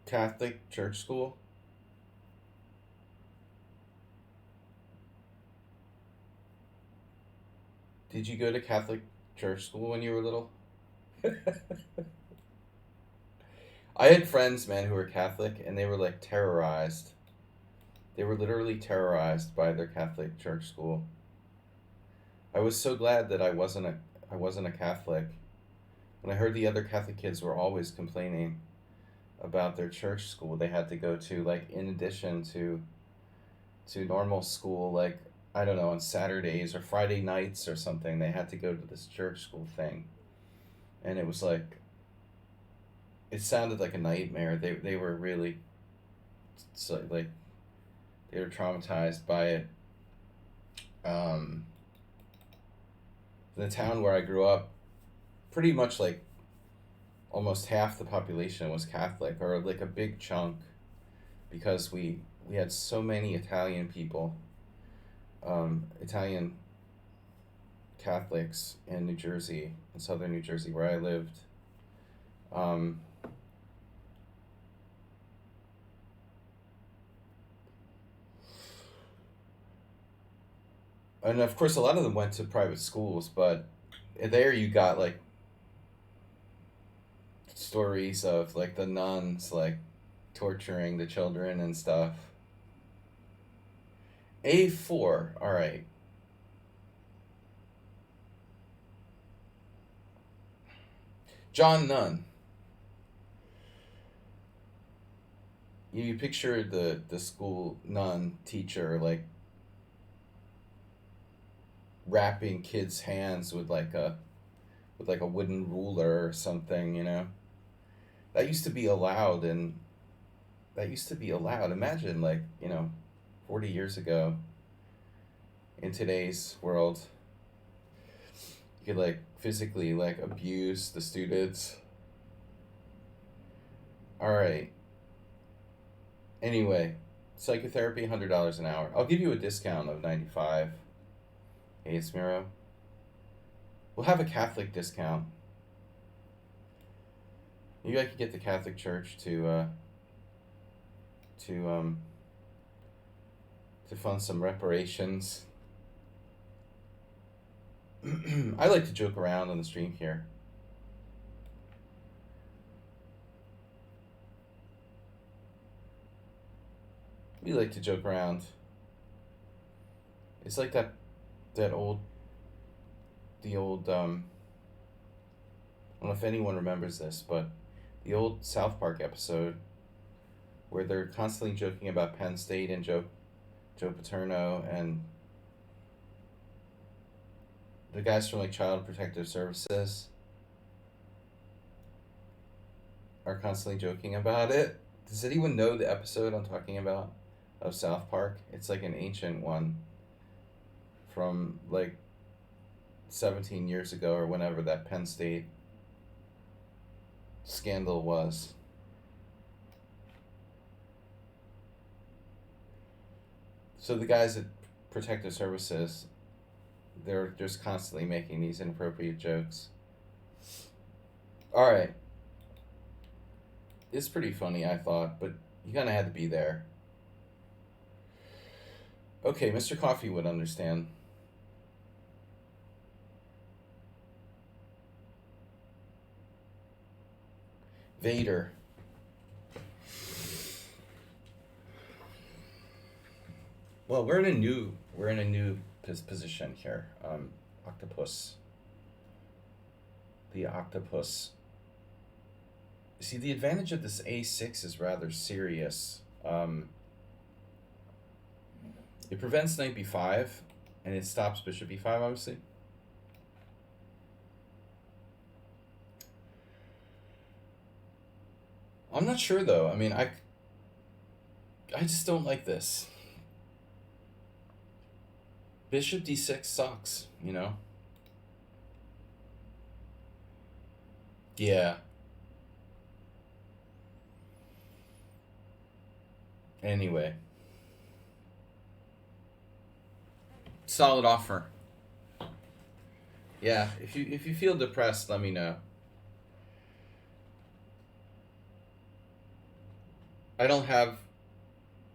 Catholic church school? Did you go to Catholic church school when you were little? I had friends, man, who were Catholic, and they were like terrorized. They were literally terrorized by their Catholic church school. I was so glad that I wasn't a Catholic. When I heard the other Catholic kids were always complaining about their church school they had to go to, like, in addition to normal school, like, I don't know, on Saturdays or Friday nights or something, they had to go to this church school thing. And it was like, it sounded like a nightmare. They were really, so, like, they were traumatized by it. The town where I grew up, pretty much like almost half the population was Catholic, or like a big chunk, because we had so many Italian people, Italian Catholics in New Jersey, in southern New Jersey, where I lived. And of course, a lot of them went to private schools, but there you got like stories of like the nuns like torturing the children and stuff. A4, all right. John Nunn. You picture the school nun teacher like wrapping kids' hands with like a wooden ruler or something, you know. That used to be allowed, and that used to be allowed. Imagine, like, 40 years ago, in today's world, you could, like, physically, like, abuse the students. All right. Anyway, psychotherapy, $100 an hour. I'll give you a discount of 95. Hey, it's Miro. We'll have a Catholic discount. Maybe I could get the Catholic Church to to fund some reparations. I like to joke around on the stream here. We like to joke around. It's like that old the old I don't know if anyone remembers this, but the old South Park episode where they're constantly joking about Penn State and Joe Paterno, and the guys from like Child Protective Services are constantly joking about it. Does anyone know the episode I'm talking about of South Park? It's like an ancient one from like 17 years ago or whenever that Penn State scandal was. So the guys at Protective Services, they're just constantly making these inappropriate jokes. All right. It's pretty funny, I thought, but you kind of had to be there. Okay, Mr. Coffee would understand. Vader. Well, we're in a new position here. Octopus. The octopus. See, the advantage of this A6 is rather serious. It prevents knight b5, and it stops bishop b5, obviously. I'm not sure, though. I mean, I just don't like this. Bishop d6 sucks, you know? Yeah. Anyway. Solid offer. Yeah, if you feel depressed, let me know. I don't have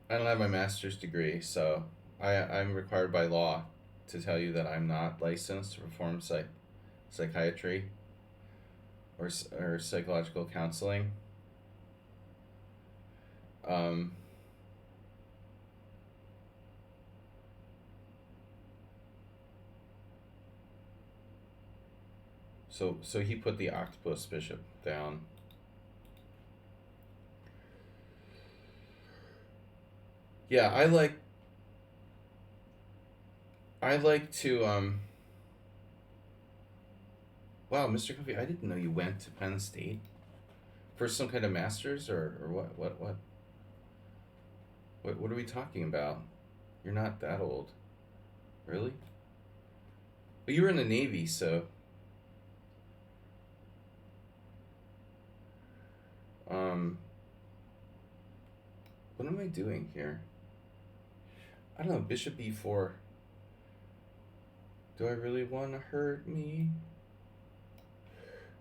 my master's degree, so I'm required by law to tell you that I'm not licensed to perform psychiatry or psychological counseling. So he put the octopus bishop down. Yeah, I like to wow, Mr. Coffee, I didn't know you went to Penn State for some kind of masters, or what are we talking about? You're not that old. Really? But you were in the Navy, so what am I doing here? I don't know, bishop b4. Do I really want to hurt me?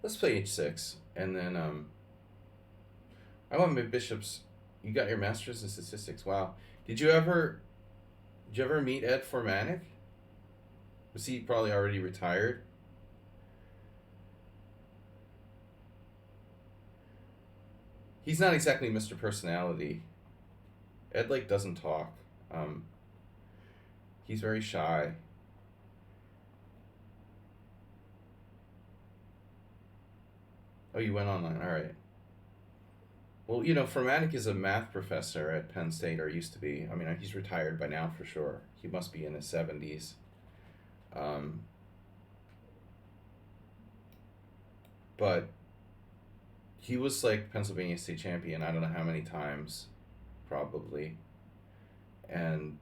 Let's play h6, and then I want my bishops. You got your master's in statistics. Wow. Did you ever meet Ed Formanek? Was he probably already retired? He's not exactly Mr. Personality. Ed like doesn't talk. He's very shy. Oh, you went online. All right. Well, you know, Formatic is a math professor at Penn State, or used to be. I mean, he's retired by now for sure. He must be in his 70s. Um, but he was like Pennsylvania state champion, I don't know how many times, probably. And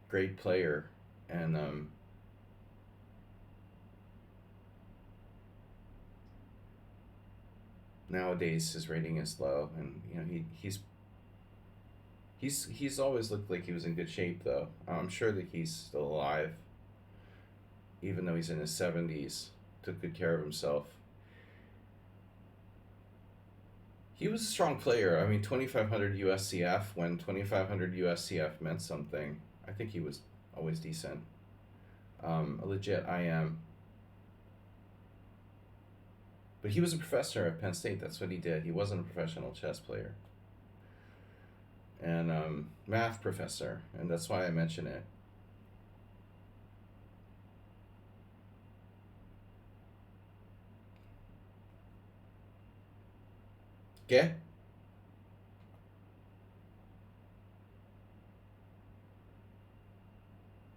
great player. And nowadays his rating is low. And, you know, he's always looked like he was in good shape, though. I'm sure that he's still alive, even though he's in his 70s. Took good care of himself. He was a strong player. I mean, 2,500 USCF, when 2,500 USCF meant something. I think he was always decent. A legit IM. But he was a professor at Penn State. That's what he did. He wasn't a professional chess player. And math professor. And that's why I mention it. ¿Qué?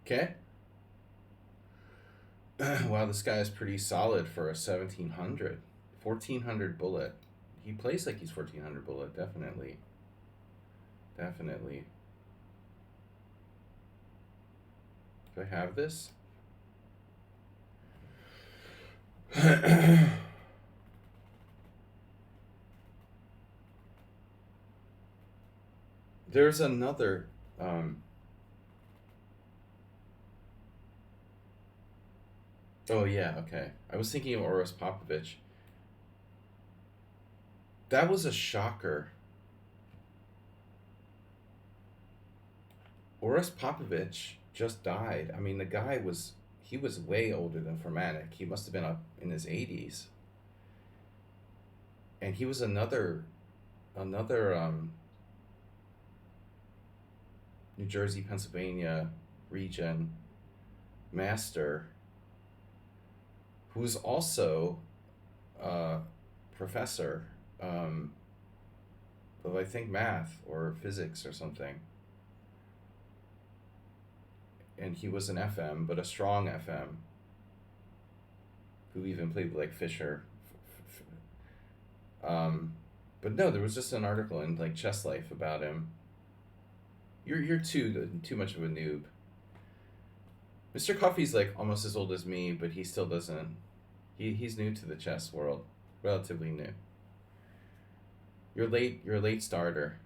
¿Qué? Wow, this guy is pretty solid for a 1700. 1400 bullet. He plays like he's 1400 bullet, definitely. Definitely. Do I have this? There's another. Oh, yeah, okay. I was thinking of Oros Popovich. That was a shocker. Oros Popovich just died. I mean, the guy was. He was way older than Formatic. He must have been up in his 80s. And he was another New Jersey, Pennsylvania region master who's also a professor of, I think, math or physics or something. And he was an FM, but a strong FM, who even played like Fisher. Um, but no, there was just an article in like Chess Life about him. You're too much of a noob. Mr. Coffee's like almost as old as me, but he still doesn't. He's new to the chess world, relatively new. You're late. You're a late starter.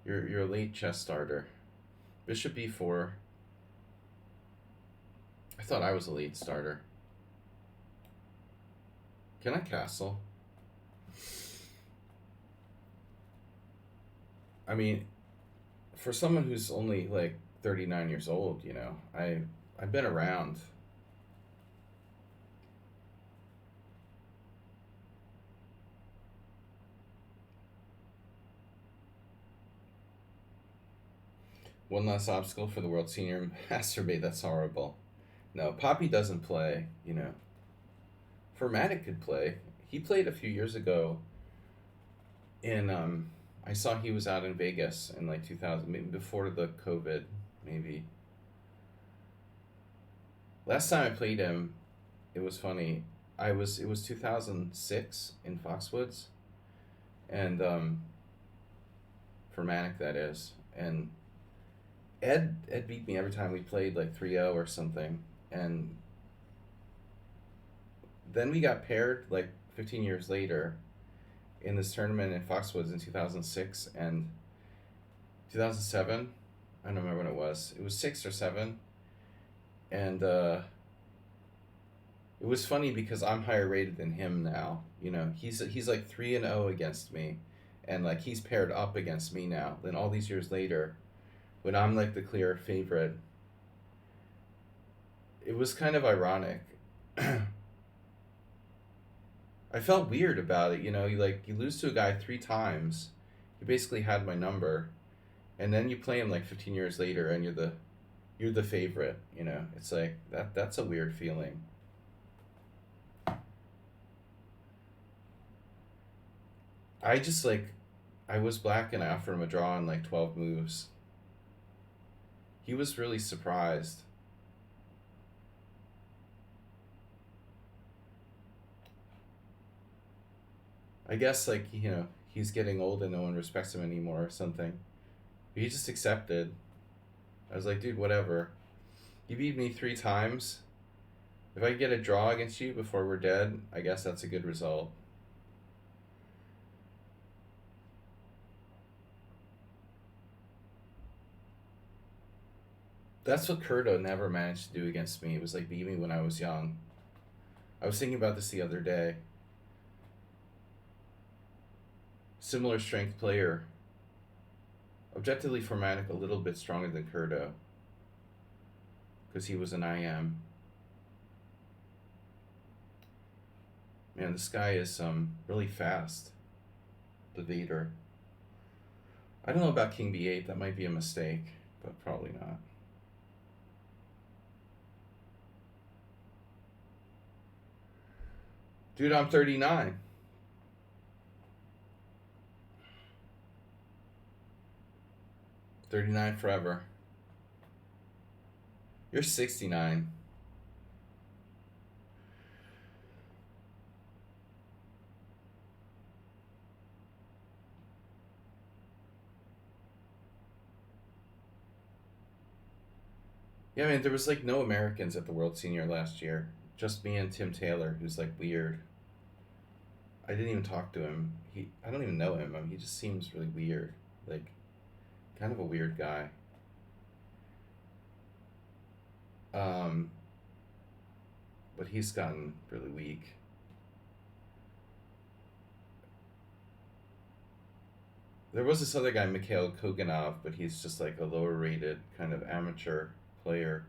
You're a late chess starter. Bishop b4. I thought I was a late starter. Can I castle? I mean, for someone who's only like 39 years old, you know, I've been around. One last obstacle for the world senior masturbate. That's horrible. No, Poppy doesn't play. You know, Formatic could play. He played a few years ago. In I saw he was out in Vegas in like 2000, maybe before the COVID, maybe. Last time I played him, it was funny. It was 2006 in Foxwoods, and Formatic, that is. And Ed beat me every time we played, like 3-0 or something. And then we got paired like 15 years later in this tournament in Foxwoods in 2006 and 2007. I don't remember when it was. It was 6 or 7. And it was funny because I'm higher rated than him now. You know, he's like 3-0 against me, and like he's paired up against me now. Then all these years later, when I'm like the clear favorite, it was kind of ironic. I felt weird about it. You know, you lose to a guy 3 times. He basically had my number, and then you play him like 15 years later, and you're the favorite. You know, it's like that's a weird feeling. I just like, I was black and I offered him a draw in like 12 moves. He was really surprised. I guess like, he's getting old and no one respects him anymore or something. He just accepted. I was like, dude, whatever. You beat me 3 times. If I get a draw against you before we're dead, I guess that's a good result. That's what Kurdo never managed to do against me. It was like beat me when I was young. I was thinking about this the other day. Similar strength player. Objectively Formatic, a little bit stronger than Kurdo. Because he was an IM. Man, this guy is really fast. The Vader. I don't know about King B8. That might be a mistake, but probably not. Dude, I'm 39. $39 forever. You're 69. Yeah, man, there was like no Americans at the World Senior last year. Just me and Tim Taylor, who's like weird. I didn't even talk to him. I don't even know him. I mean, he just seems really weird. Like, kind of a weird guy. But he's gotten really weak. There was this other guy, Mikhail Koganov, but he's just like a lower rated kind of amateur player.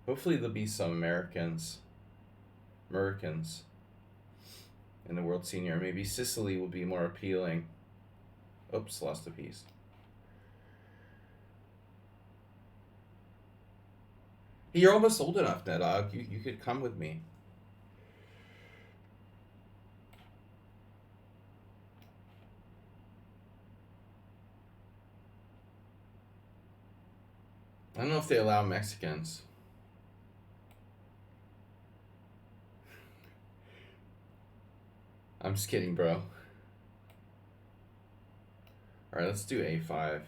Hopefully there'll be some Americans in the World Senior. Maybe Sicily will be more appealing. Oops, lost a piece. You're almost old enough, Nedog. You could come with me. I don't know if they allow Mexicans. I'm just kidding, bro. Alright, let's do A5.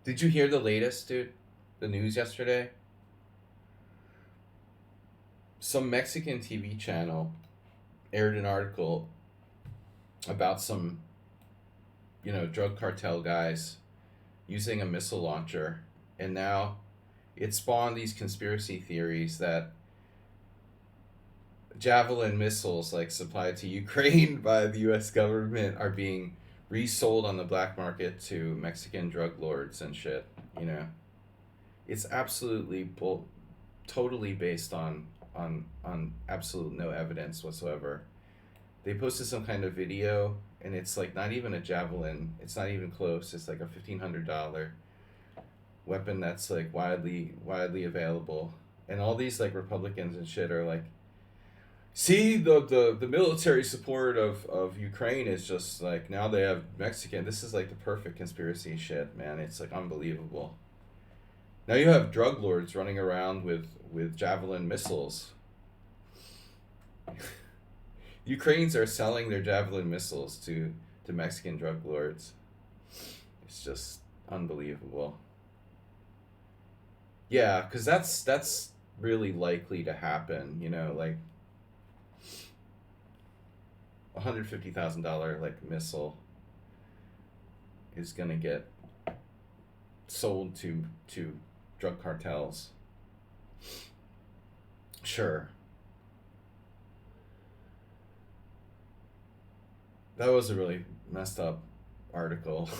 Did you hear the latest, dude? The news yesterday? Some Mexican TV channel aired an article about some, drug cartel guys using a missile launcher. And now it spawned these conspiracy theories that Javelin missiles, like supplied to Ukraine by the US government, are being resold on the black market to Mexican drug lords and shit, It's absolutely totally based on absolute no evidence whatsoever. They posted some kind of video and it's like not even a Javelin. It's not even close. It's like a $1,500 weapon that's like widely available. And all these like Republicans and shit are like, see, the military support of Ukraine is just like, now they have Mexican. This is like the perfect conspiracy shit, man. It's like unbelievable. Now you have drug lords running around with Javelin missiles. Ukrainians are selling their Javelin missiles to Mexican drug lords. It's just unbelievable. Yeah, because that's really likely to happen, like $150,000 like missile is gonna get sold to drug cartels. Sure. That was a really messed up article.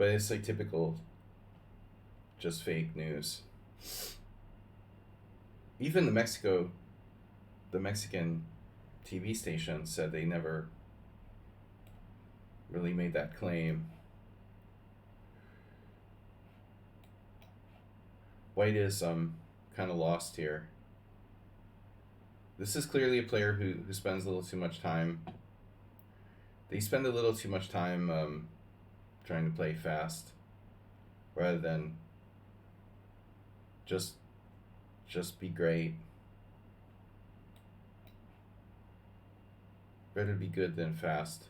But it's like typical, just fake news. Even the Mexican TV station said they never really made that claim. White is kind of lost here. This is clearly a player who spends a little too much time. They spend a little too much time trying to play fast, rather than just be great. Better be good than fast.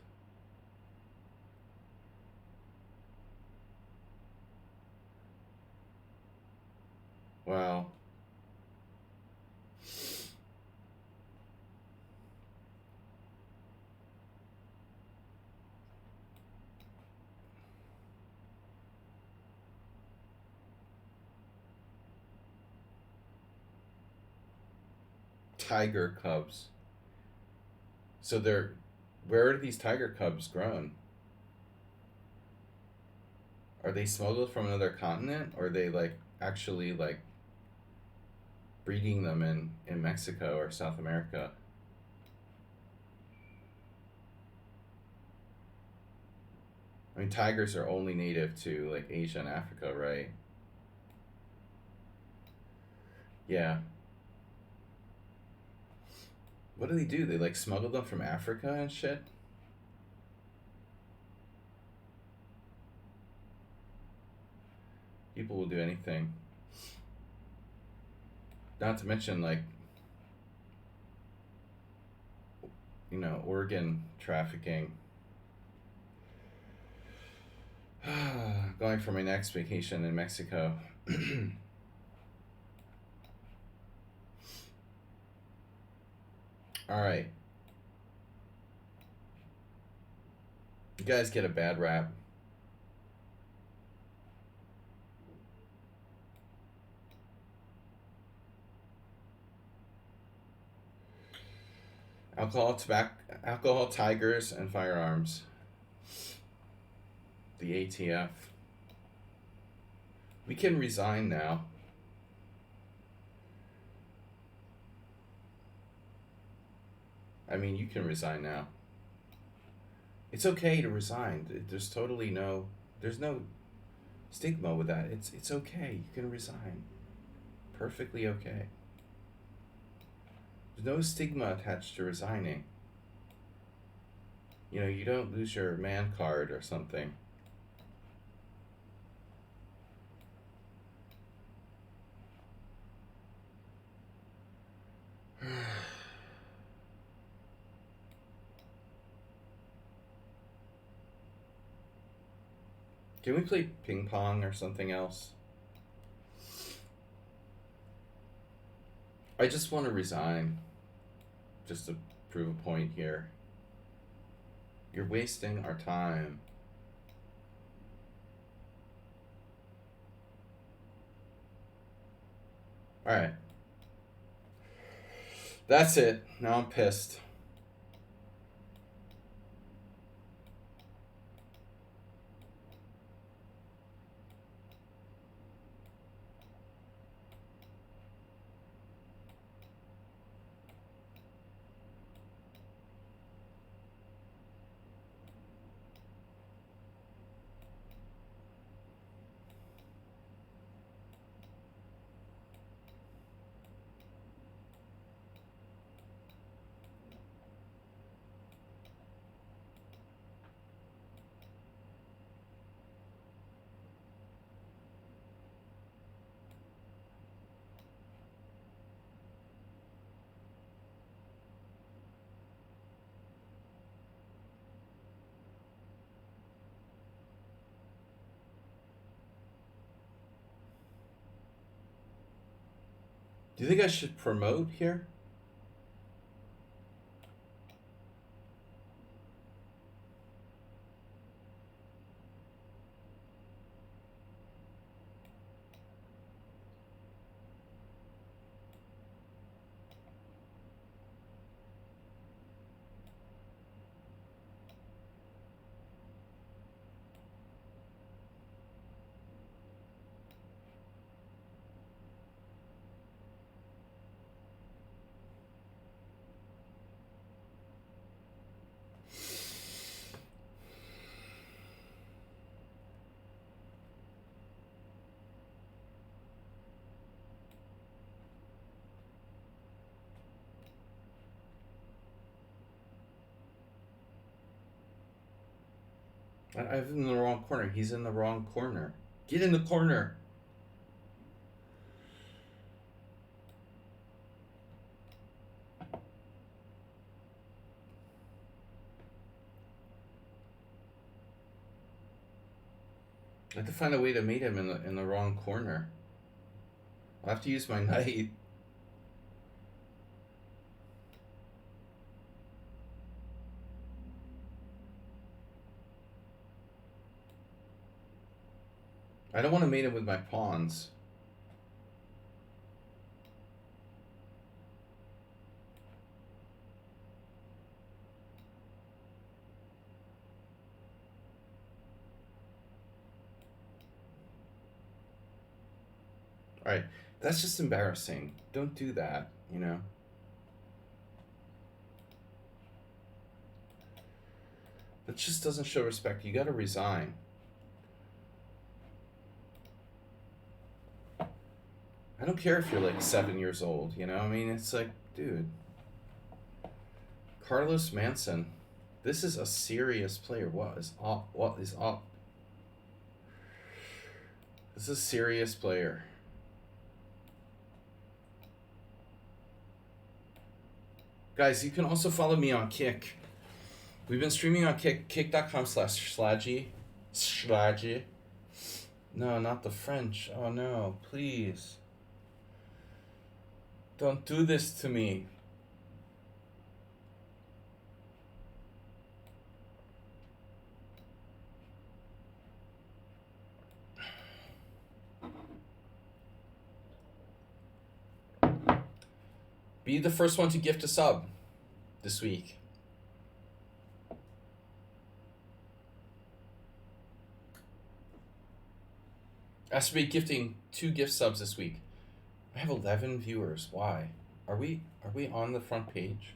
Wow. Tiger cubs. So where are these tiger cubs grown? Are they smuggled from another continent, or are they like actually like breeding them in Mexico or South America? I mean, tigers are only native to like Asia and Africa, right? Yeah. What do? They like smuggle them from Africa and shit? People will do anything. Not to mention, like, organ trafficking. Going for my next vacation in Mexico. All right. You guys get a bad rap. Alcohol, tobacco, alcohol, tigers, and firearms. The ATF. We can resign now. I mean, you can resign now. It's okay to resign. There's no stigma with that. It's okay. You can resign. Perfectly okay. There's no stigma attached to resigning. You don't lose your man card or something. Can we play ping pong or something else? I just want to resign. Just to prove a point here. You're wasting our time. Alright. That's it. Now I'm pissed. Do you think I should promote here? I have him in the wrong corner. He's in the wrong corner. Get in the corner. I have to find a way to meet him in the wrong corner. I'll have to use my knight. I don't want to mate him with my pawns. Alright, that's just embarrassing. Don't do that, you know? That just doesn't show respect. You gotta resign. I don't care if you're like 7 years old, you know? I mean, it's like, dude. Carlos Manson. This is a serious player. What is up? What is up? This is a serious player. Guys, you can also follow me on Kick. We've been streaming on Kick, kick.com/slaggy. Slaggy. No, not the French. Oh no, please. Don't do this to me. Be the first one to gift a sub this week. Astrobate gifting 2 gift subs this week. I have 11 viewers. Why? Are we on the front page?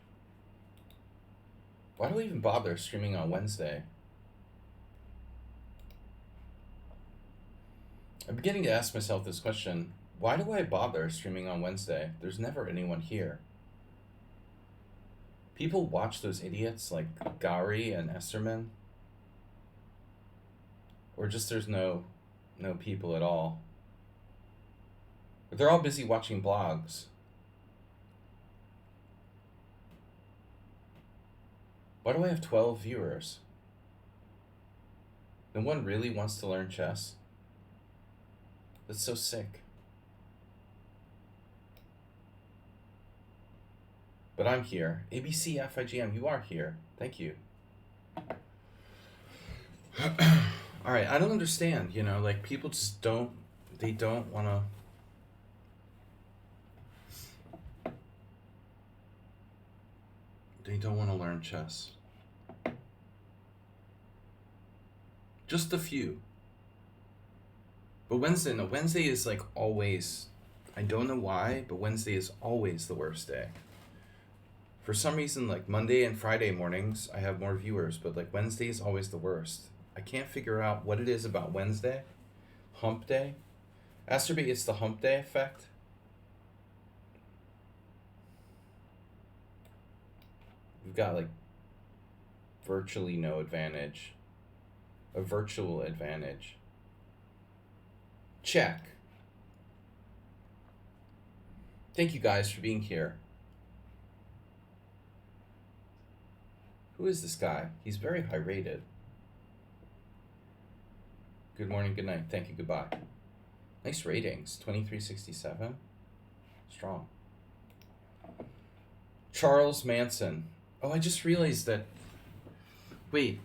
Why do we even bother streaming on Wednesday? I'm beginning to ask myself this question. Why do I bother streaming on Wednesday? There's never anyone here. People watch those idiots like Gary and Esserman. Or just there's no people at all. But they're all busy watching blogs. Why do I have 12 viewers? No one really wants to learn chess? That's so sick. But I'm here. ABC, FIGM, you are here. Thank you. Alright, I don't understand, you know, like people just don't want to. They don't want to learn chess. Just a few. But Wednesday is like always, I don't know why, but Wednesday is always the worst day. For some reason, like Monday and Friday mornings, I have more viewers, but like Wednesday is always the worst. I can't figure out what it is about Wednesday. Hump day. Astrobate, it's the hump day effect. We've got like virtually no advantage. A virtual advantage. Check. Thank you guys for being here. Who is this guy? He's very high rated. Good morning, good night. Thank you, goodbye. Nice ratings. 2367. Strong. Charles Manson. Oh, I just realized that. Wait,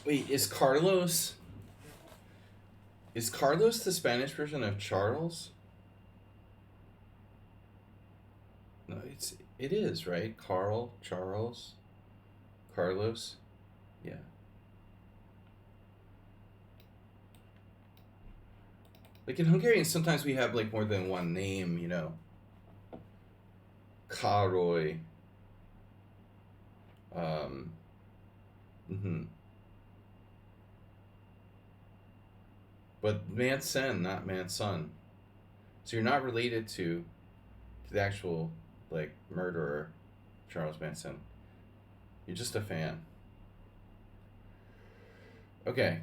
is Carlos the Spanish version of Charles? No, it is, right? Charles, Carlos. Yeah. Like in Hungarian, sometimes we have like more than one name, you know. Karoly. But Manson, not Manson. So you're not related to the actual like murderer, Charles Manson. You're just a fan. Okay.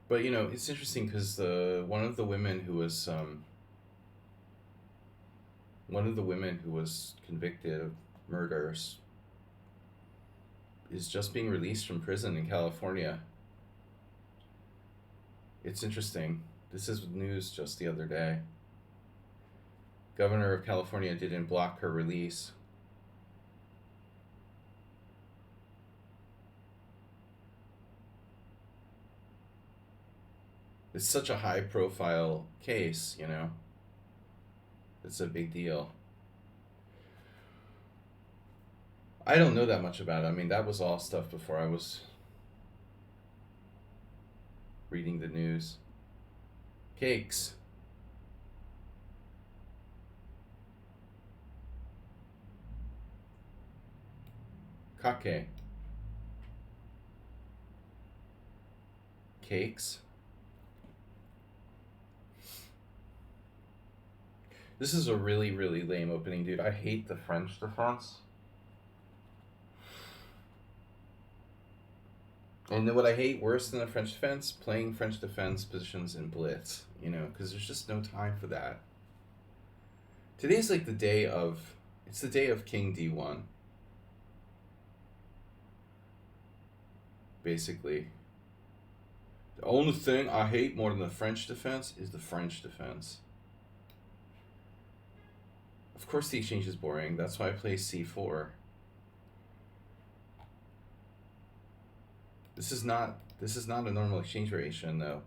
But it's interesting because one of the women who was convicted of murders is just being released from prison in California. It's interesting. This is news just the other day. Governor of California didn't block her release. It's such a high profile case, It's a big deal. I don't know that much about it. I mean, that was all stuff before I was reading the news. Cakes. Kake. Cakes. This is a really, really lame opening, dude. I hate the French defense. And then what I hate worse than the French defense, playing French defense positions in blitz, because there's just no time for that. Today's like it's the day of King D1. Basically. The only thing I hate more than the French defense is the French defense. Of course the exchange is boring, that's why I play C4. This is not a normal exchange variation though.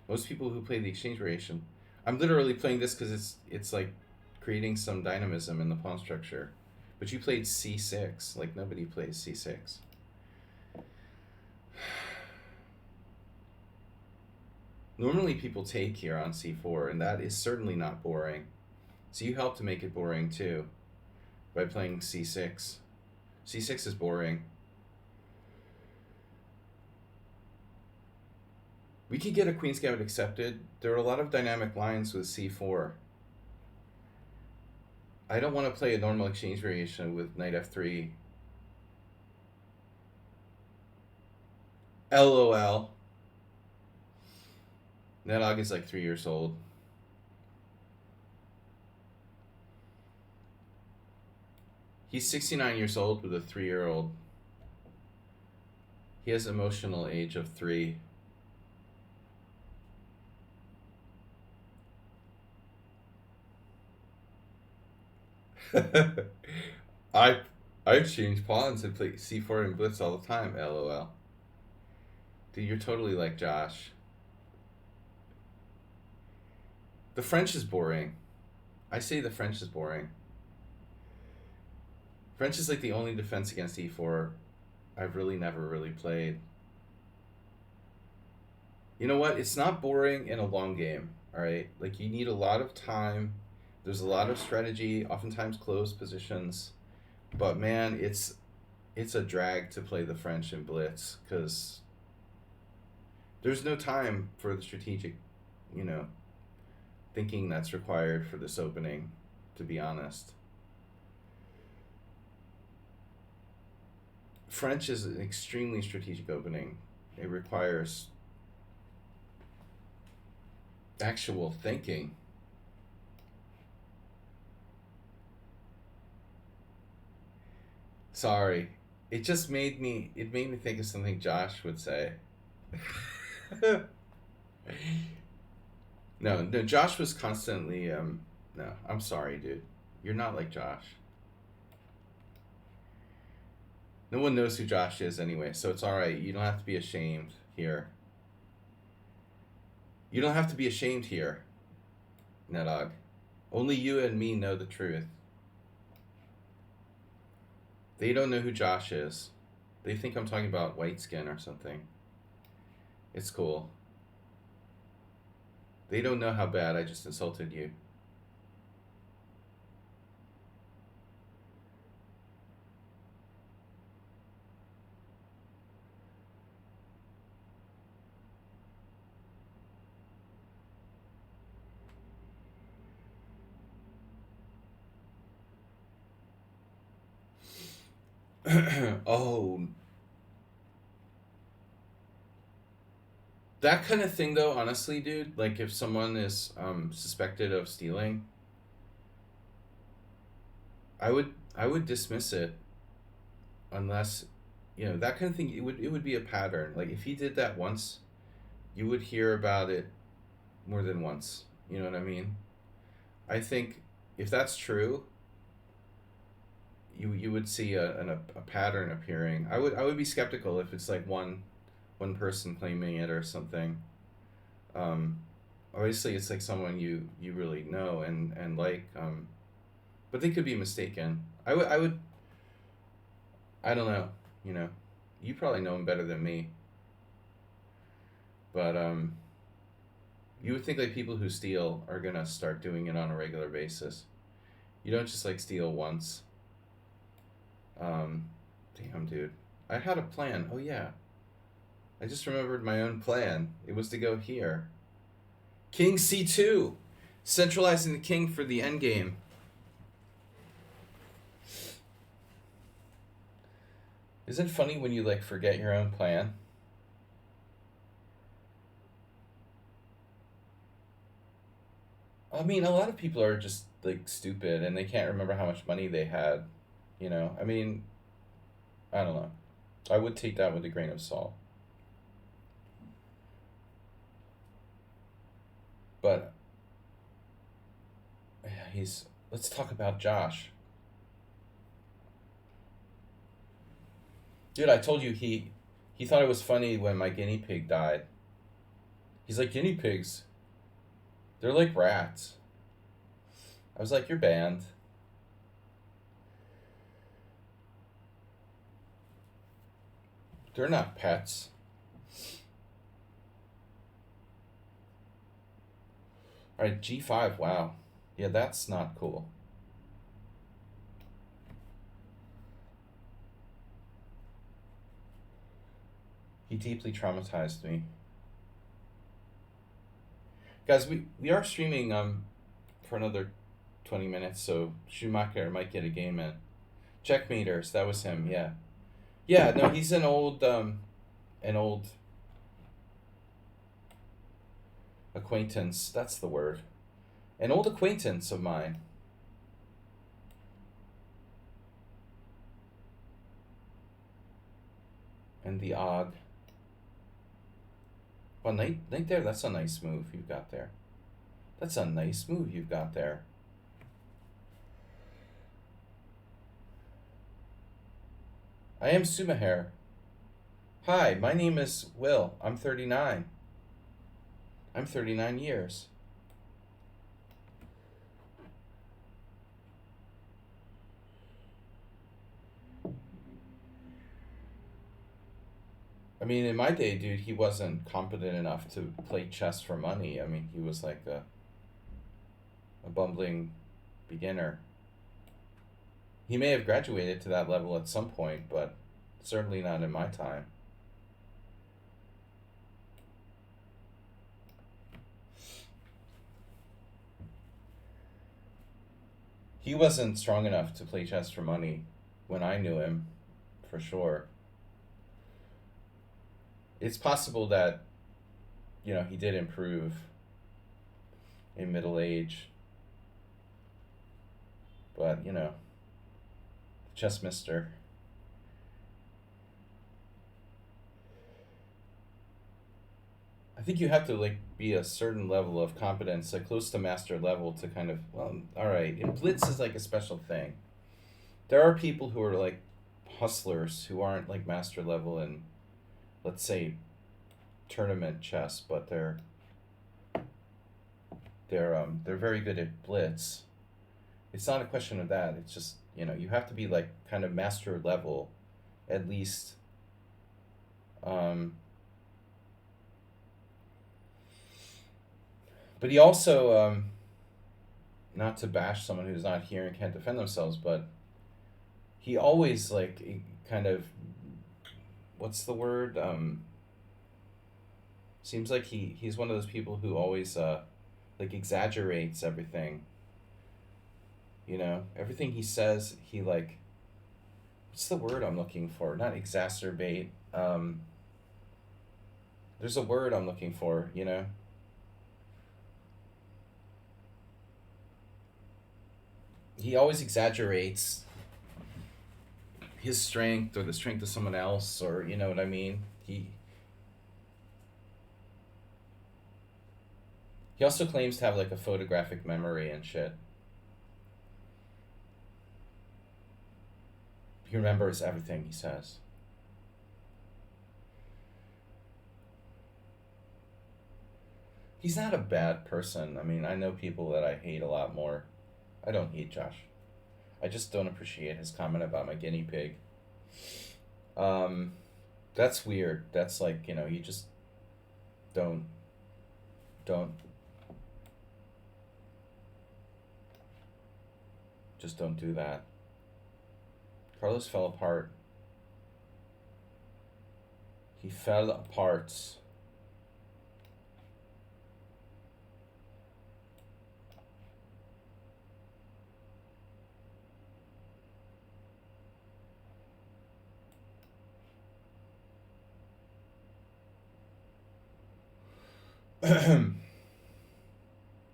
Most people who play the exchange variation, I'm literally playing this because it's like creating some dynamism in the pawn structure. But you played C6, like nobody plays C6. Normally people take here on C4, and that is certainly not boring. So you help to make it boring too by playing C6. C6 is boring. We could get a Queen's Gambit accepted. There are a lot of dynamic lines with C4. I don't want to play a normal exchange variation with Knight F3. LOL. Nedog is like 3 years old. He's 69 years old with a 3-year-old. He has emotional age of 3. I exchange pawns and play C4 and blitz all the time, LOL. Dude, you're totally like Josh. The French is boring. I say the French is boring. French is like the only defense against E4 I've really never really played. You know what? It's not boring in a long game, alright? Like, you need a lot of time. There's a lot of strategy, oftentimes closed positions. But man, it's a drag to play the French in blitz because there's no time for the strategic, thinking that's required for this opening, to be honest. French is an extremely strategic opening. It requires actual thinking. Sorry. It made me think of something Josh would say. No, Josh was constantly no, I'm sorry, dude. You're not like Josh. No one knows who Josh is anyway, so it's alright. You don't have to be ashamed here. You don't have to be ashamed here, Nedog. Only you and me know the truth. They don't know who Josh is. They think I'm talking about white skin or something. It's cool. They don't know how bad I just insulted you. Oh, that kind of thing though, honestly, dude, like if someone is suspected of stealing, I would dismiss it unless, that kind of thing, it would be a pattern. Like if he did that once, you would hear about it more than once. You know what I mean? I think if that's true, you would see a pattern appearing. I would be skeptical if it's like one person claiming it or something. Um, Obviously, it's like someone you really know and like, but they could be mistaken. I don't know. You know, you probably know him better than me, but you would think like people who steal are gonna start doing it on a regular basis. You don't just like steal once. Um, Damn, dude. I had a plan. Oh yeah, I just remembered my own plan. It was to go here. King C2, centralizing the king for the endgame. Isn't it funny when you like forget your own plan? I mean, a lot of people are just like stupid and they can't remember how much money they had. I mean, I don't know. I would take that with a grain of salt. But he's. Let's talk about Josh. Dude, I told you he thought it was funny when my guinea pig died. He's like, guinea pigs, they're like rats. I was like, you're banned. They're not pets. All right, G5. Wow. Yeah, that's not cool. He deeply traumatized me. Guys, we are streaming for another 20 minutes, so Schumacher might get a game in. Checkmaters, that was him, yeah. Yeah, no, he's an old acquaintance. That's the word. An old acquaintance of mine. And the Og. Well, knight there, that's a nice move you've got there. That's a nice move you've got there. I am Sumaher. Hi, my name is Will. I'm 39. I'm 39 years. I mean, in my day, dude, he wasn't competent enough to play chess for money. I mean, he was like a bumbling beginner. He may have graduated to that level at some point, but certainly not in my time. He wasn't strong enough to play chess for money when I knew him, for sure. It's possible that, he did improve in middle age, but, chess mister. I think you have to like be a certain level of competence, like close to master level, to kind of, well, all right. And blitz is like a special thing. There are people who are like hustlers who aren't like master level in, let's say, tournament chess, but they're very good at blitz. It's not a question of that. It's just, you have to be like kind of master level, at least. Um, but he also, not to bash someone who's not here and can't defend themselves, but he always like kind of, what's the word? Seems like he's one of those people who always like exaggerates everything. Everything he says, he like what's the word I'm looking for? Not exacerbate. There's a word I'm looking for, you know? He always exaggerates his strength or the strength of someone else, or you know what I mean? He also claims to have like a photographic memory and shit. He remembers everything he says. He's not a bad person. I mean, I know people that I hate a lot more. I don't hate Josh. I just don't appreciate his comment about my guinea pig. That's weird. That's like, you know, you just don't just don't do that. Carlos fell apart. He fell apart.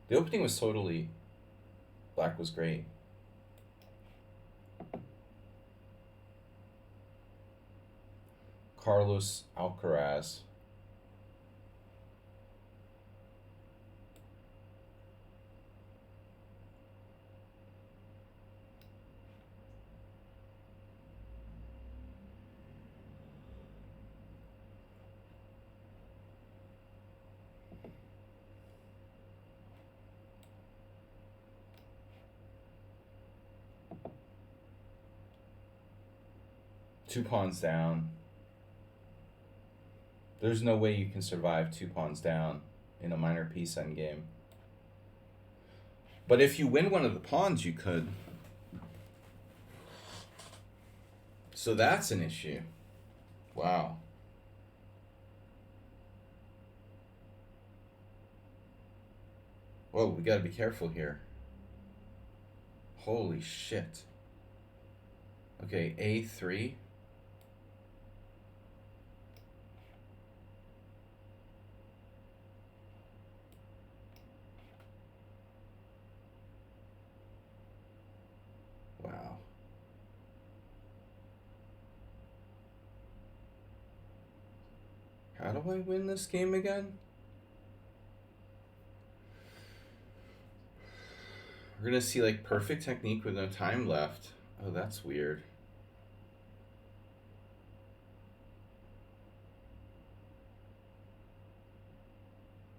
The opening was totally... Black was great. Carlos Alcaraz. Two pawns down. There's no way you can survive two pawns down in a minor piece endgame. But if you win one of the pawns, you could. So that's an issue. Wow. Whoa, we gotta be careful here. Holy shit. Okay, A3. Wow. How do I win this game again? We're gonna see like perfect technique with no time left. Oh, that's weird.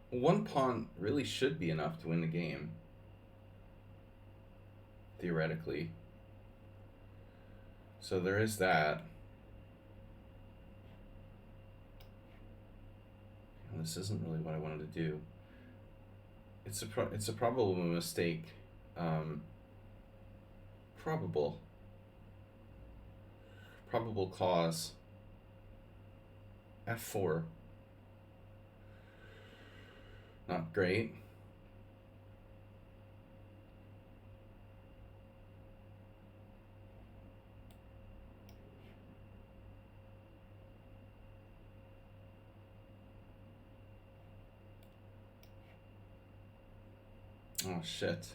One pawn really should be enough to win the game. Theoretically. So there is that. And this isn't really what I wanted to do. It's a probable mistake. Probable cause. F4. Not great. Oh shit.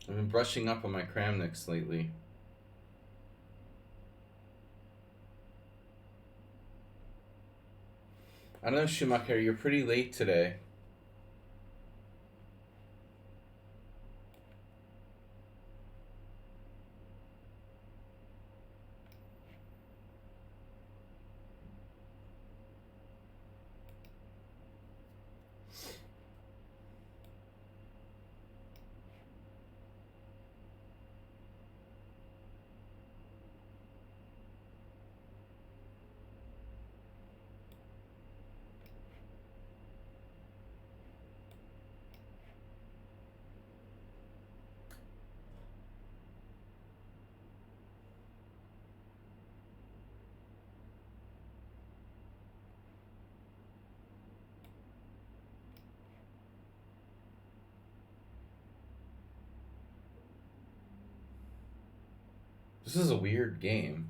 I've been brushing up on my Kramniks lately. I don't know, Schumacher, you're pretty late today. This is a weird game.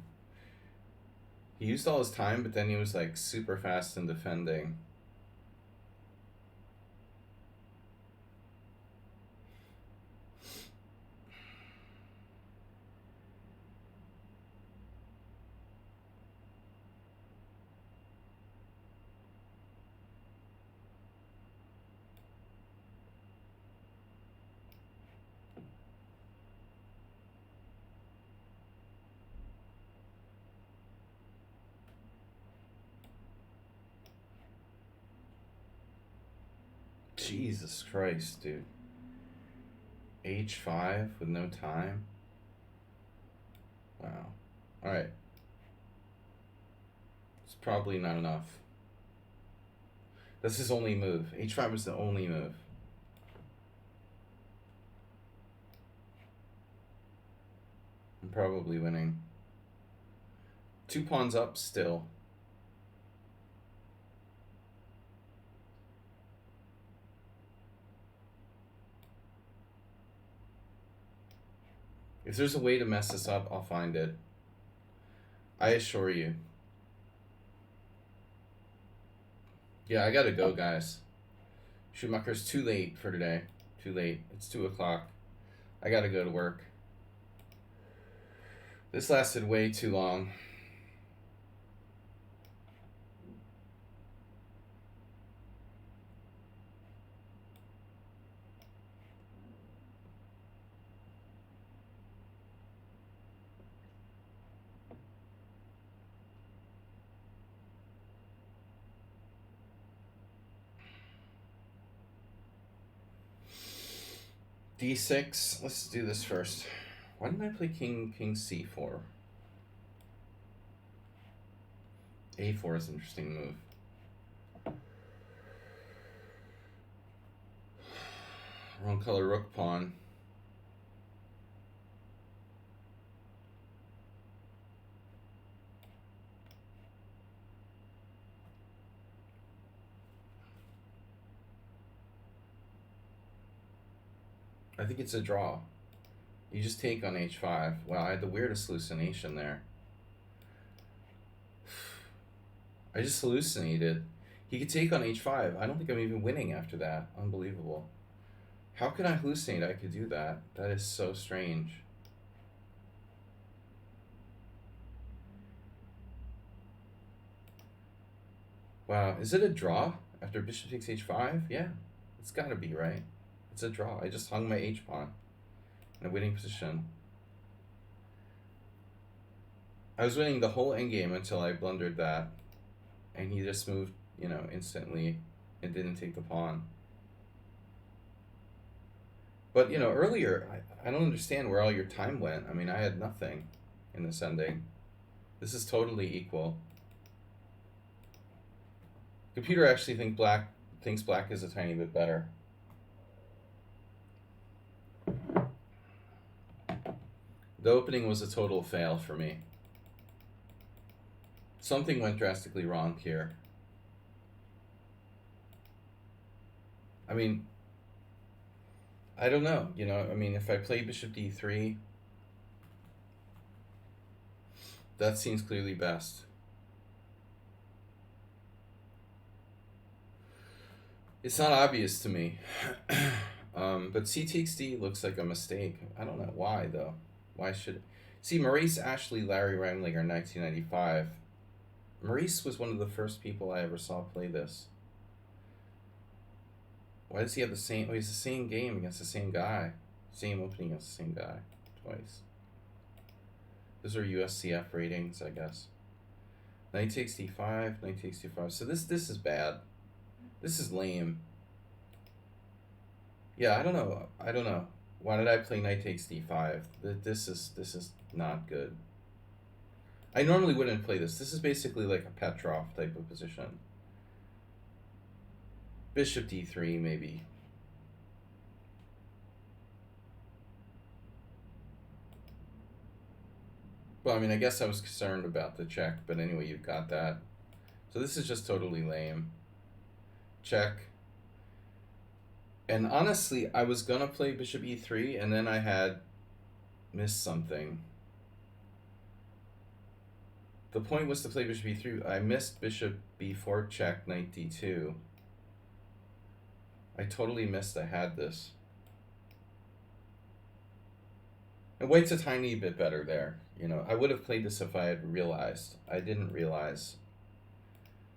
He used all his time, but then he was like super fast in defending. Jesus Christ, dude. H5 with no time? Wow. Alright. It's probably not enough. That's his only move. H5 was the only move. I'm probably winning. 2 pawns up still. If there's a way to mess this up, I'll find it. I assure you. Yeah, I gotta go, guys. Schumacher's too late for today. Too late. It's 2 o'clock. I gotta go to work. This lasted way too long. D6. Let's do this first. Why didn't I play king c4? A4 is an interesting move. Wrong color rook pawn. I think it's a draw. You just take on h5. Wow, I had the weirdest hallucination there. I just hallucinated. He could take on h5. I don't think I'm even winning after that. Unbelievable. How could I hallucinate I could do that? That is so strange. Wow, is it a draw after bishop takes h5? Yeah, it's gotta be, right? It's a draw. I just hung my h-pawn in a winning position. I was winning the whole endgame until I blundered that. And he just moved, you know, instantly and didn't take the pawn. But, you know, earlier, I don't understand where all your time went. I mean, I had nothing in this ending. This is totally equal. Computer actually thinks black is a tiny bit better. The opening was a total fail for me. Something went drastically wrong here. I mean, I don't know, you know, I mean, if I play bishop d3, that seems clearly best. It's not obvious to me. But c takes d looks like a mistake. I don't know why, though. Why should it? See, Maurice Ashley, Larry Remlinger, 1995. Maurice was one of the first people I ever saw play this. Why does he have the same... Oh, he's the same game against the same guy. Same opening against the same guy. Twice. Those are USCF ratings, I guess. Knight takes d5, knight takes d5. So this is bad. This is lame. Yeah, I don't know. Why did I play knight takes d5? This is not good. I normally wouldn't play this. This is basically like a Petrov type of position. Bishop d3, maybe. Well, I mean, I guess I was concerned about the check, but anyway, you've got that. So this is just totally lame. Check. And honestly, I was gonna play bishop e3, and then I had missed something. The point was to play bishop e3. I missed bishop b4 check, knight d2. I totally missed I had this. And white's a tiny bit better there. You know, I would have played this if I had realized. I didn't realize.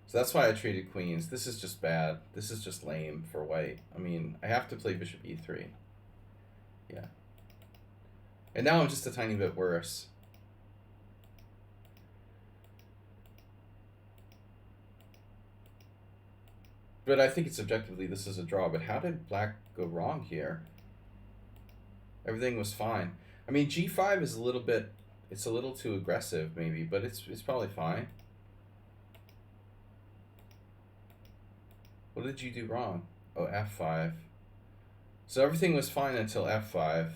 So that's why I traded queens. This is just bad. This is just lame for white. I mean, I have to play bishop e3. Yeah. And now I'm just a tiny bit worse. But I think it's objectively this is a draw. But how did black go wrong here? Everything was fine. I mean, g5 is a little bit, it's a little too aggressive maybe, but it's probably fine. What did you do wrong? Oh, f5. So everything was fine until f5.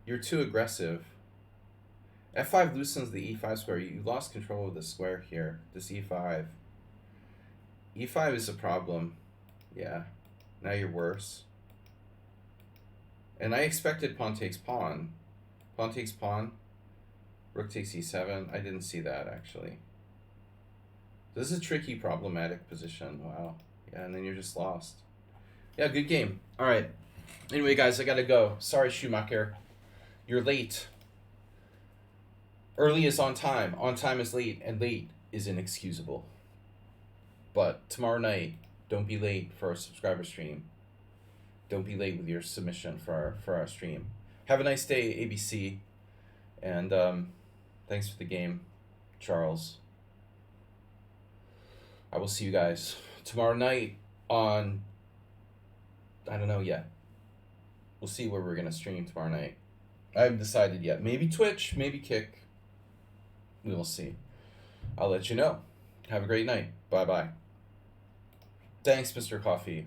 You're too aggressive. f5 loosens the e5 square. You lost control of the square here, this e5. e5 is a problem. Yeah, now you're worse. And I expected pawn takes pawn. Pawn takes pawn. Rook takes e7. I didn't see that, actually. This is a tricky, problematic position. Wow. Yeah, and then you're just lost. Yeah, good game. All right. Anyway, guys, I got to go. Sorry, Schumacher. You're late. Early is on time. On time is late. And late is inexcusable. But tomorrow night, don't be late for our subscriber stream. Don't be late with your submission for our stream. Have a nice day, ABC. And thanks for the game, Charles. I will see you guys tomorrow night on, I don't know yet. We'll see where we're going to stream tomorrow night. I haven't decided yet. Maybe Twitch, maybe Kick. We will see. I'll let you know. Have a great night. Bye-bye. Thanks, Mr. Coffee.